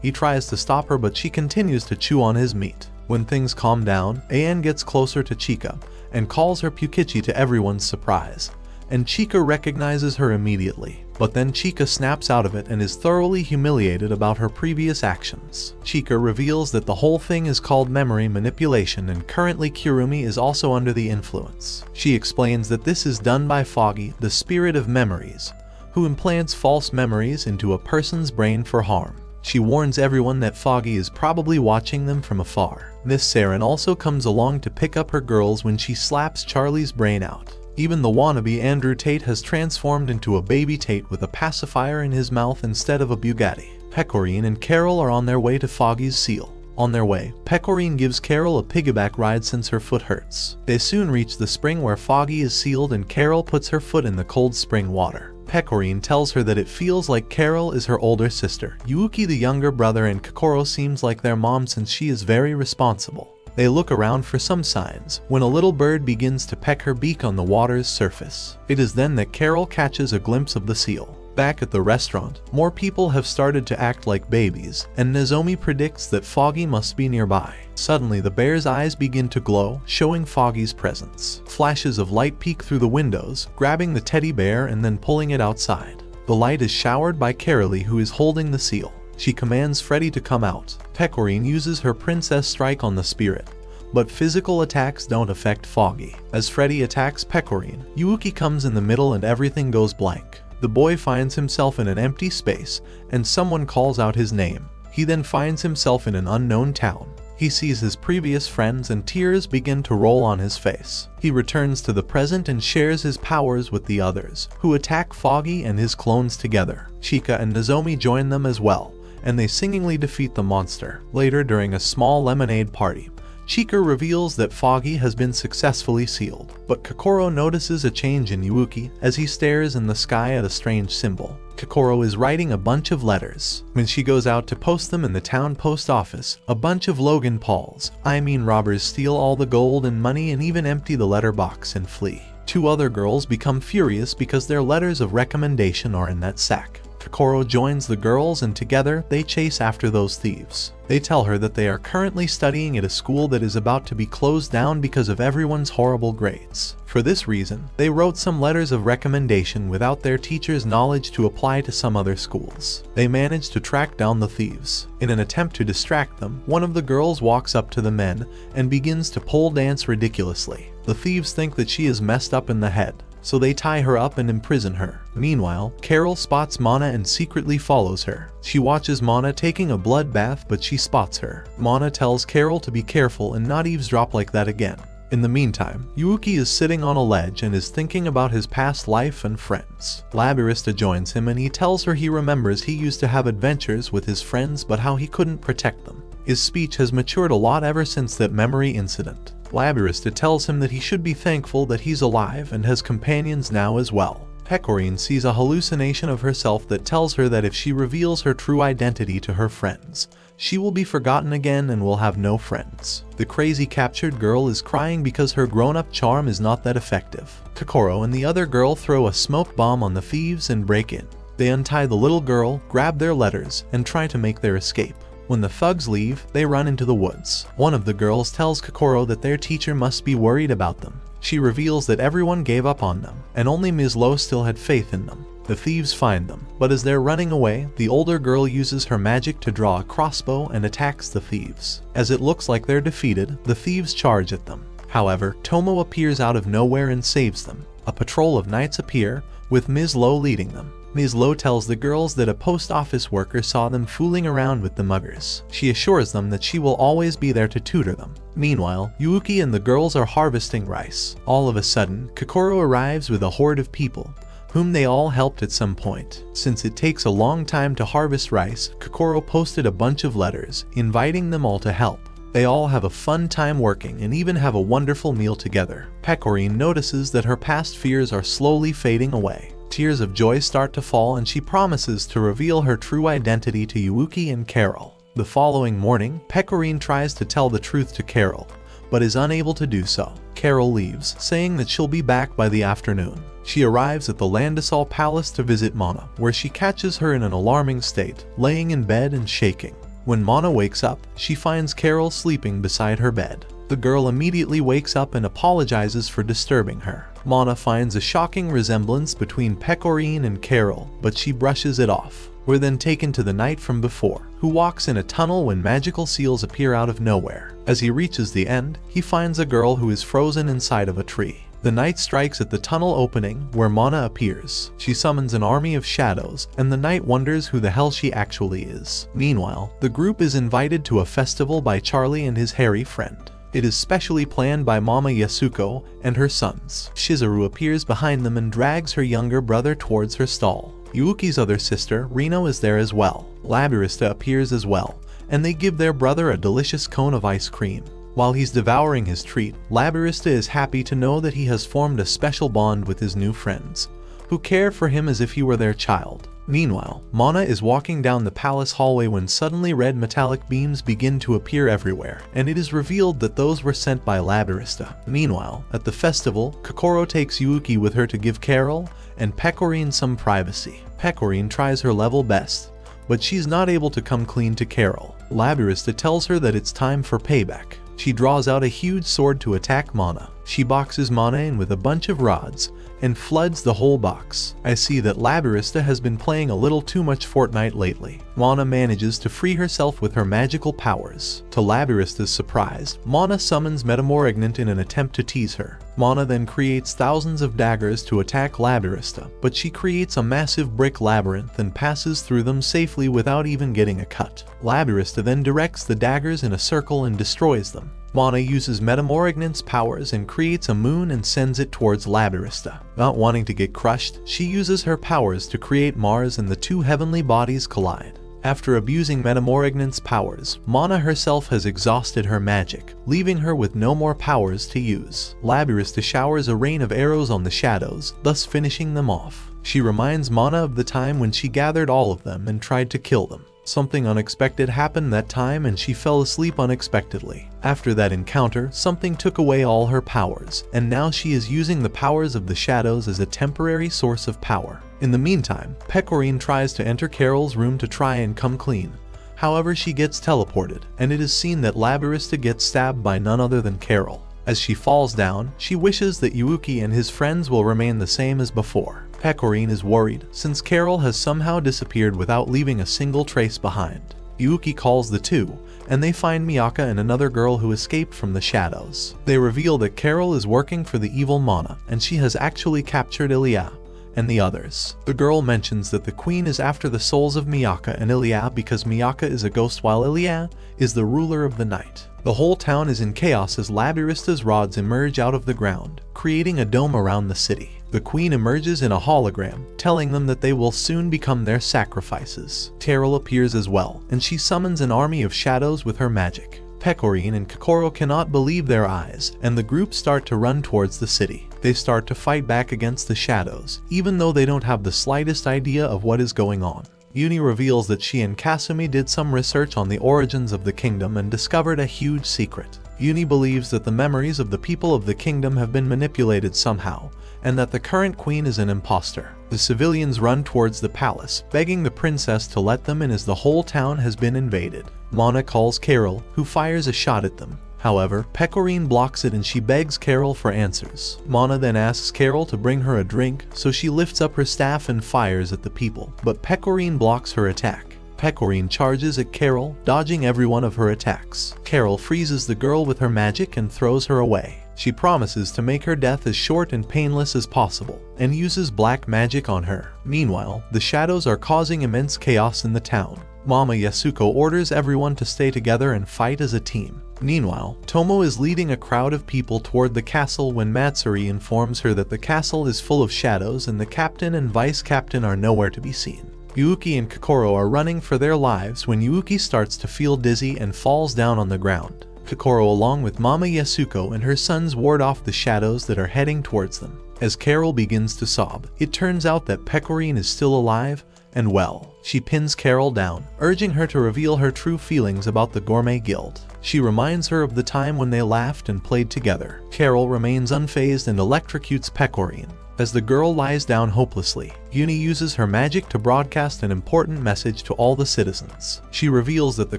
He tries to stop her, but she continues to chew on his meat. When things calm down, An gets closer to Chika and calls her Pukichi to everyone's surprise, and Chika recognizes her immediately. But then Chika snaps out of it and is thoroughly humiliated about her previous actions. Chika reveals that the whole thing is called memory manipulation, and currently Kurumi is also under the influence. She explains that this is done by Foggy, the spirit of memories, who implants false memories into a person's brain for harm. She warns everyone that Foggy is probably watching them from afar. Miss Saren also comes along to pick up her girls when she slaps Charlie's brain out. Even the wannabe Andrew Tate has transformed into a baby Tate with a pacifier in his mouth instead of a Bugatti. Pecorine and Carol are on their way to Foggy's seal. On their way, Pecorine gives Carol a piggyback ride since her foot hurts. They soon reach the spring where Foggy is sealed, and Carol puts her foot in the cold spring water. Pecorine tells her that it feels like Carol is her older sister, Yuuki the younger brother, and Kokoro seems like their mom since she is very responsible. They look around for some signs, when a little bird begins to peck her beak on the water's surface. It is then that Carol catches a glimpse of the seal. Back at the restaurant, more people have started to act like babies, and Nozomi predicts that Foggy must be nearby. Suddenly, the bear's eyes begin to glow, showing Foggy's presence. Flashes of light peek through the windows, grabbing the teddy bear and then pulling it outside. The light is showered by Carolee, who is holding the seal. She commands Freddy to come out. Pecorine uses her Princess Strike on the spirit, but physical attacks don't affect Foggy. As Freddy attacks Pecorine, Yuuki comes in the middle and everything goes blank. The boy finds himself in an empty space, and someone calls out his name. He then finds himself in an unknown town. He sees his previous friends and tears begin to roll on his face. He returns to the present and shares his powers with the others, who attack Foggy and his clones together. Chika and Nozomi join them as well, and they singingly defeat the monster. Later, during a small lemonade party, Chika reveals that Foggy has been successfully sealed, but Kokoro notices a change in Yuuki as he stares in the sky at a strange symbol. Kokoro is writing a bunch of letters. When she goes out to post them in the town post office, a bunch of Logan Pauls, robbers, steal all the gold and money and even empty the letter box and flee. Two other girls become furious because their letters of recommendation are in that sack. Kokoro joins the girls, and together they chase after those thieves. They tell her that they are currently studying at a school that is about to be closed down because of everyone's horrible grades. For this reason, they wrote some letters of recommendation without their teacher's knowledge to apply to some other schools. They manage to track down the thieves. In an attempt to distract them, one of the girls walks up to the men and begins to pole dance ridiculously. The thieves think that she is messed up in the head, so they tie her up and imprison her. Meanwhile, Carol spots Mana and secretly follows her. She watches Mana taking a blood bath, but she spots her. Mana tells Carol to be careful and not eavesdrop like that again. In the meantime, Yuuki is sitting on a ledge and is thinking about his past life and friends. Labyrinth joins him and he tells her he remembers he used to have adventures with his friends but how he couldn't protect them. His speech has matured a lot ever since that memory incident. Labyrinth tells him that he should be thankful that he's alive and has companions now as well. Pecorine sees a hallucination of herself that tells her that if she reveals her true identity to her friends, she will be forgotten again and will have no friends. The crazy captured girl is crying because her grown-up charm is not that effective. Kokoro and the other girl throw a smoke bomb on the thieves and break in. They untie the little girl, grab their letters, and try to make their escape. When the thugs leave, they run into the woods. One of the girls tells Kokoro that their teacher must be worried about them. She reveals that everyone gave up on them, and only Ms. Lowe still had faith in them. The thieves find them, but as they're running away, the older girl uses her magic to draw a crossbow and attacks the thieves. As it looks like they're defeated, the thieves charge at them. However, Tomo appears out of nowhere and saves them. A patrol of knights appear, with Ms. Lowe leading them. Ms. Lowe tells the girls that a post office worker saw them fooling around with the muggers. She assures them that she will always be there to tutor them. Meanwhile, Yuuki and the girls are harvesting rice. All of a sudden, Kokoro arrives with a horde of people, whom they all helped at some point. Since it takes a long time to harvest rice, Kokoro posted a bunch of letters, inviting them all to help. They all have a fun time working and even have a wonderful meal together. Pecorine notices that her past fears are slowly fading away. Tears of joy start to fall and she promises to reveal her true identity to Yuuki and Carol. The following morning, Pecorine tries to tell the truth to Carol, but is unable to do so. Carol leaves, saying that she'll be back by the afternoon. She arrives at the Landisol Palace to visit Mana, where she catches her in an alarming state, laying in bed and shaking. When Mana wakes up, she finds Carol sleeping beside her bed. The girl immediately wakes up and apologizes for disturbing her. Mana finds a shocking resemblance between Pecorine and Carol, but she brushes it off. We're then taken to the knight from before, who walks in a tunnel when magical seals appear out of nowhere. As he reaches the end, he finds a girl who is frozen inside of a tree. The knight strikes at the tunnel opening, where Mana appears. She summons an army of shadows, and the knight wonders who the hell she actually is. Meanwhile, the group is invited to a festival by Charlie and his hairy friend. It is specially planned by Mama Yasuko and her sons. Shizuru appears behind them and drags her younger brother towards her stall. Yuuki's other sister, Rino, is there as well. Labyrinth appears as well, and they give their brother a delicious cone of ice cream. While he's devouring his treat, Labyrinth is happy to know that he has formed a special bond with his new friends, who care for him as if he were their child. Meanwhile, Mana is walking down the palace hallway when suddenly red metallic beams begin to appear everywhere, and it is revealed that those were sent by Labyrinth. Meanwhile, at the festival, Kokoro takes Yuuki with her to give Carol and Pecorine some privacy. Pecorine tries her level best, but she's not able to come clean to Carol. Labyrinth tells her that it's time for payback. She draws out a huge sword to attack Mana. She boxes Mana in with a bunch of rods and floods the whole box. I see that Labyrinth has been playing a little too much Fortnite lately. Mana manages to free herself with her magical powers. To Labyrinth's surprise, Mana summons Metamorgant in an attempt to tease her. Mana then creates thousands of daggers to attack Labyrinth, but she creates a massive brick labyrinth and passes through them safely without even getting a cut. Labyrinth then directs the daggers in a circle and destroys them. Mana uses Metamorgant's powers and creates a moon and sends it towards Labyrinth. Not wanting to get crushed, she uses her powers to create Mars and the two heavenly bodies collide. After abusing Metamorgant's powers, Mana herself has exhausted her magic, leaving her with no more powers to use. Labyrinth showers a rain of arrows on the shadows, thus finishing them off. She reminds Mana of the time when she gathered all of them and tried to kill them. Something unexpected happened that time and she fell asleep unexpectedly. After that encounter, something took away all her powers, and now she is using the powers of the shadows as a temporary source of power. In the meantime, Pecorine tries to enter Carol's room to try and come clean. However, she gets teleported, and it is seen that Labyrinth gets stabbed by none other than Carol. As she falls down, she wishes that Yuuki and his friends will remain the same as before. Pecorine is worried, since Carol has somehow disappeared without leaving a single trace behind. Yuuki calls the two, and they find Miyaka and another girl who escaped from the shadows. They reveal that Carol is working for the evil Mana, and she has actually captured Ilya and the others. The girl mentions that the queen is after the souls of Miyaka and Ilya because Miyaka is a ghost while Ilya is the ruler of the night. The whole town is in chaos as Labyristas rods emerge out of the ground, creating a dome around the city. The queen emerges in a hologram, telling them that they will soon become their sacrifices. Carol appears as well, and she summons an army of shadows with her magic. Pecorine and Kokoro cannot believe their eyes, and the group start to run towards the city. They start to fight back against the shadows, even though they don't have the slightest idea of what is going on. Uni reveals that she and Kasumi did some research on the origins of the kingdom and discovered a huge secret. Uni believes that the memories of the people of the kingdom have been manipulated somehow, and that the current queen is an imposter. The civilians run towards the palace, begging the princess to let them in as the whole town has been invaded. Mana calls Carol, who fires a shot at them. However, Pecorine blocks it and she begs Carol for answers. Mana then asks Carol to bring her a drink, so she lifts up her staff and fires at the people, but Pecorine blocks her attack. Pecorine charges at Carol, dodging every one of her attacks. Carol freezes the girl with her magic and throws her away. She promises to make her death as short and painless as possible, and uses black magic on her. Meanwhile, the shadows are causing immense chaos in the town. Mama Yasuko orders everyone to stay together and fight as a team. Meanwhile, Tomo is leading a crowd of people toward the castle when Matsuri informs her that the castle is full of shadows and the captain and vice captain are nowhere to be seen. Yuuki and Kokoro are running for their lives when Yuuki starts to feel dizzy and falls down on the ground. Kokoro along with Mama Yasuko and her sons ward off the shadows that are heading towards them. As Carol begins to sob, it turns out that Pecorine is still alive and well. She pins Carol down, urging her to reveal her true feelings about the Gourmet Guild. She reminds her of the time when they laughed and played together. Carol remains unfazed and electrocutes Pecorine. As the girl lies down hopelessly, Uni uses her magic to broadcast an important message to all the citizens. She reveals that the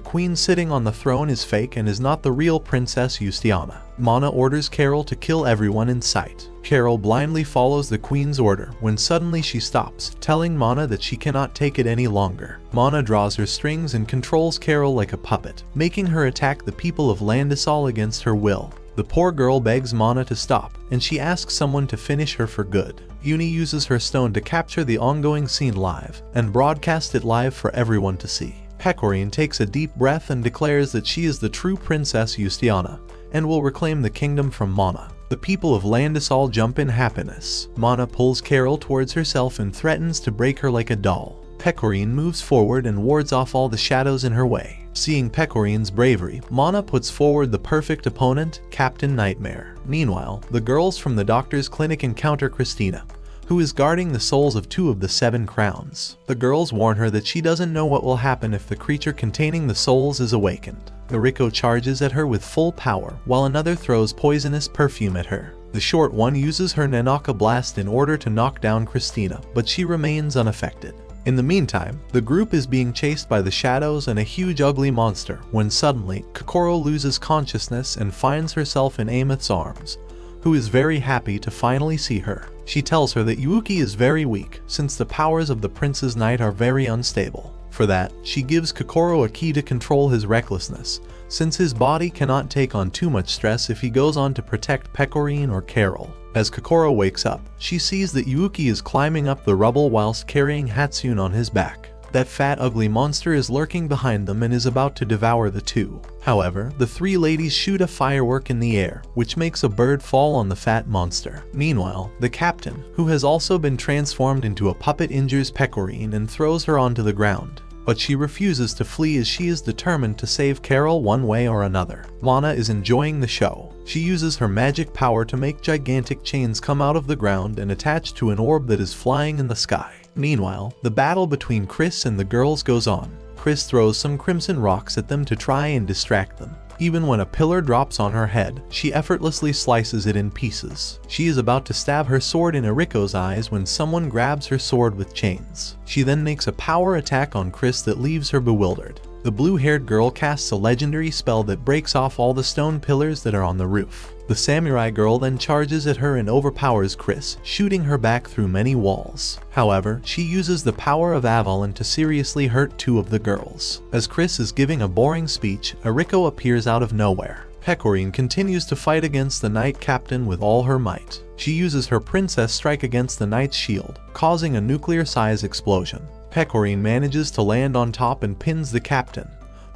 queen sitting on the throne is fake and is not the real Princess Justiana. Mana orders Carol to kill everyone in sight. Carol blindly follows the queen's order when suddenly she stops, telling Mana that she cannot take it any longer. Mana draws her strings and controls Carol like a puppet, making her attack the people of Landisol against her will. The poor girl begs Mana to stop, and she asks someone to finish her for good. Uni uses her stone to capture the ongoing scene live, and broadcast it live for everyone to see. Pecorine takes a deep breath and declares that she is the true Princess Justiana, and will reclaim the kingdom from Mana. The people of Landisol jump in happiness. Mana pulls Carol towards herself and threatens to break her like a doll. Pecorine moves forward and wards off all the shadows in her way. Seeing Pecorine's bravery, Mana puts forward the perfect opponent, Captain Nightmare. Meanwhile, the girls from the doctor's clinic encounter Christina, who is guarding the souls of 2 of the 7 crowns. The girls warn her that she doesn't know what will happen if the creature containing the souls is awakened. Eriko charges at her with full power, while another throws poisonous perfume at her. The short one uses her Nanaka Blast in order to knock down Christina, but she remains unaffected. In the meantime, the group is being chased by the shadows and a huge ugly monster when suddenly Kokoro loses consciousness and finds herself in Ameth's arms, who is very happy to finally see her. She tells her that Yuuki is very weak since the powers of the Prince's Knight are very unstable. For that, she gives Kokoro a key to control his recklessness, since his body cannot take on too much stress if he goes on to protect Pecorine or Carol. As Kokoro wakes up, she sees that Yuuki is climbing up the rubble whilst carrying Hatsune on his back. That fat ugly monster is lurking behind them and is about to devour the two. However, the 3 ladies shoot a firework in the air, which makes a bird fall on the fat monster. Meanwhile, the captain, who has also been transformed into a puppet, injures Pecorine and throws her onto the ground. But she refuses to flee as she is determined to save Carol one way or another. Mana is enjoying the show. She uses her magic power to make gigantic chains come out of the ground and attach to an orb that is flying in the sky. Meanwhile, the battle between Chris and the girls goes on. Chris throws some crimson rocks at them to try and distract them. Even when a pillar drops on her head, she effortlessly slices it in pieces. She is about to stab her sword in Eriko's eyes when someone grabs her sword with chains. She then makes a power attack on Chris that leaves her bewildered. The blue-haired girl casts a legendary spell that breaks off all the stone pillars that are on the roof. The samurai girl then charges at her and overpowers Chris, shooting her back through many walls. However, she uses the power of Avalon to seriously hurt 2 of the girls. As Chris is giving a boring speech, Eriko appears out of nowhere. Pecorine continues to fight against the Knight Captain with all her might. She uses her Princess Strike against the Knight's shield, causing a nuclear-size explosion. Pecorine manages to land on top and pins the captain,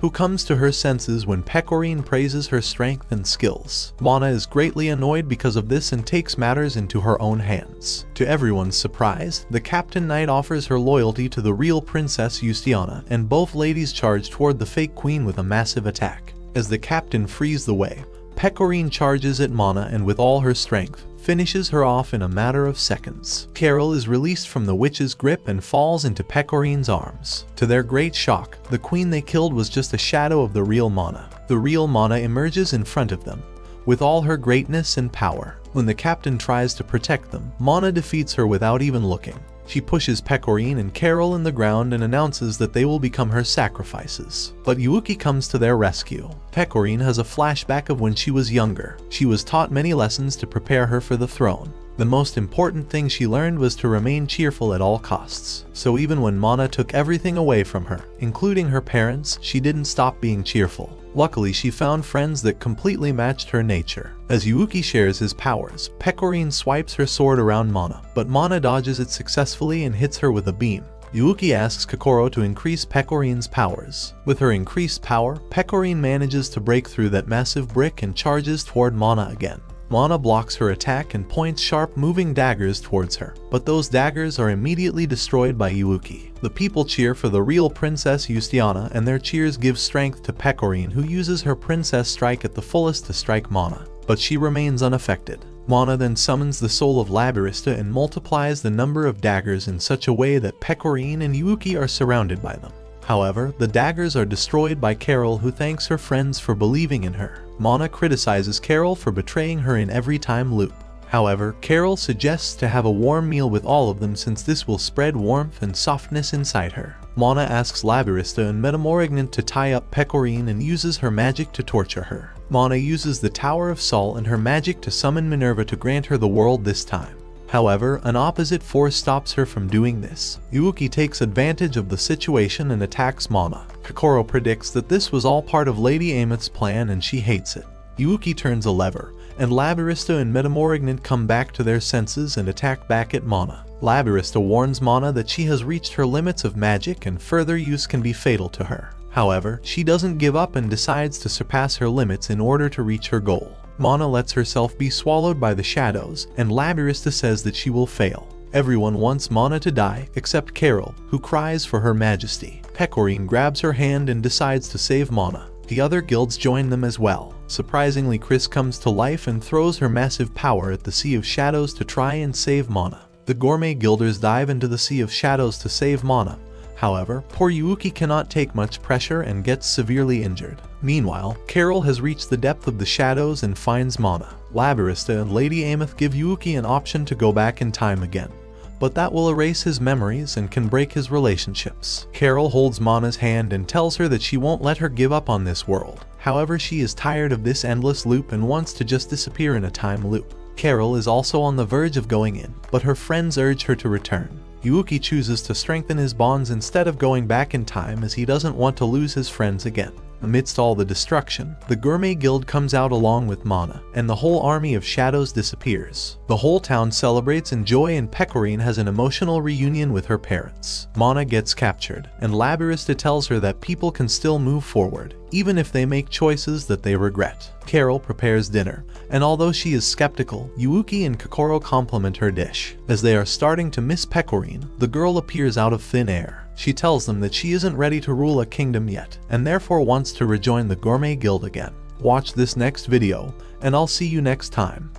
who comes to her senses when Pecorine praises her strength and skills. Mana is greatly annoyed because of this and takes matters into her own hands. To everyone's surprise, the Captain Knight offers her loyalty to the real Princess Justiana, and both ladies charge toward the fake queen with a massive attack. As the captain frees the way, Pecorine charges at Mana and with all her strength, finishes her off in a matter of seconds. Carol is released from the witch's grip and falls into Pecorine's arms. To their great shock, the queen they killed was just a shadow of the real Mana. The real Mana emerges in front of them, with all her greatness and power. When the captain tries to protect them, Mana defeats her without even looking. She pushes Pecorine and Carol in the ground and announces that they will become her sacrifices. But Yuuki comes to their rescue. Pecorine has a flashback of when she was younger. She was taught many lessons to prepare her for the throne. The most important thing she learned was to remain cheerful at all costs. So even when Mana took everything away from her, including her parents, she didn't stop being cheerful. Luckily, she found friends that completely matched her nature. As Yuuki shares his powers, Pecorine swipes her sword around Mana, but Mana dodges it successfully and hits her with a beam. Yuuki asks Kokoro to increase Pecorine's powers. With her increased power, Pecorine manages to break through that massive brick and charges toward Mana again. Mana blocks her attack and points sharp moving daggers towards her, but those daggers are immediately destroyed by Yuuki. The people cheer for the real Princess Justiana, and their cheers give strength to Pecorine, who uses her princess strike at the fullest to strike Mana, but she remains unaffected. Mana then summons the soul of Labyrinthia and multiplies the number of daggers in such a way that Pecorine and Yuuki are surrounded by them. However, the daggers are destroyed by Carol, who thanks her friends for believing in her. Mana criticizes Carol for betraying her in every time loop. However, Carol suggests to have a warm meal with all of them since this will spread warmth and softness inside her. Mana asks Labyrinthia and Metamorphignant to tie up Pecorine and uses her magic to torture her. Mana uses the Tower of Sol and her magic to summon Minerva to grant her the world this time. However, an opposite force stops her from doing this. Yuuki takes advantage of the situation and attacks Mana. Kokoro predicts that this was all part of Lady Ameth's plan and she hates it. Yuuki turns a lever, and Labyrinthia and Metamorphignant come back to their senses and attack back at Mana. Labyrinthia warns Mana that she has reached her limits of magic and further use can be fatal to her. However, she doesn't give up and decides to surpass her limits in order to reach her goal. Mana lets herself be swallowed by the shadows, and Labyrinthia says that she will fail. Everyone wants Mana to die except Carol, who cries for her majesty. Pecorine grabs her hand and decides to save Mana. The other guilds join them as well. Surprisingly, Chris comes to life and throws her massive power at the Sea of Shadows to try and save Mana. The Gourmet Guilders dive into the Sea of Shadows to save Mana. However, poor Yuuki cannot take much pressure and gets severely injured. Meanwhile, Carol has reached the depth of the shadows and finds Mana. Labyrinthia and Lady Ameth give Yuuki an option to go back in time again, but that will erase his memories and can break his relationships. Carol holds Mana's hand and tells her that she won't let her give up on this world. However, she is tired of this endless loop and wants to just disappear in a time loop. Carol is also on the verge of going in, but her friends urge her to return. Yuuki chooses to strengthen his bonds instead of going back in time as he doesn't want to lose his friends again. Amidst all the destruction, the Gourmet Guild comes out along with Mana, and the whole army of shadows disappears. The whole town celebrates in joy and Pecorine has an emotional reunion with her parents. Mana gets captured, and Labyrinthia tells her that people can still move forward, even if they make choices that they regret. Carol prepares dinner, and although she is skeptical, Yuuki and Kokoro compliment her dish. As they are starting to miss Pecorine, the girl appears out of thin air. She tells them that she isn't ready to rule a kingdom yet, and therefore wants to rejoin the Gourmet Guild again. Watch this next video, and I'll see you next time.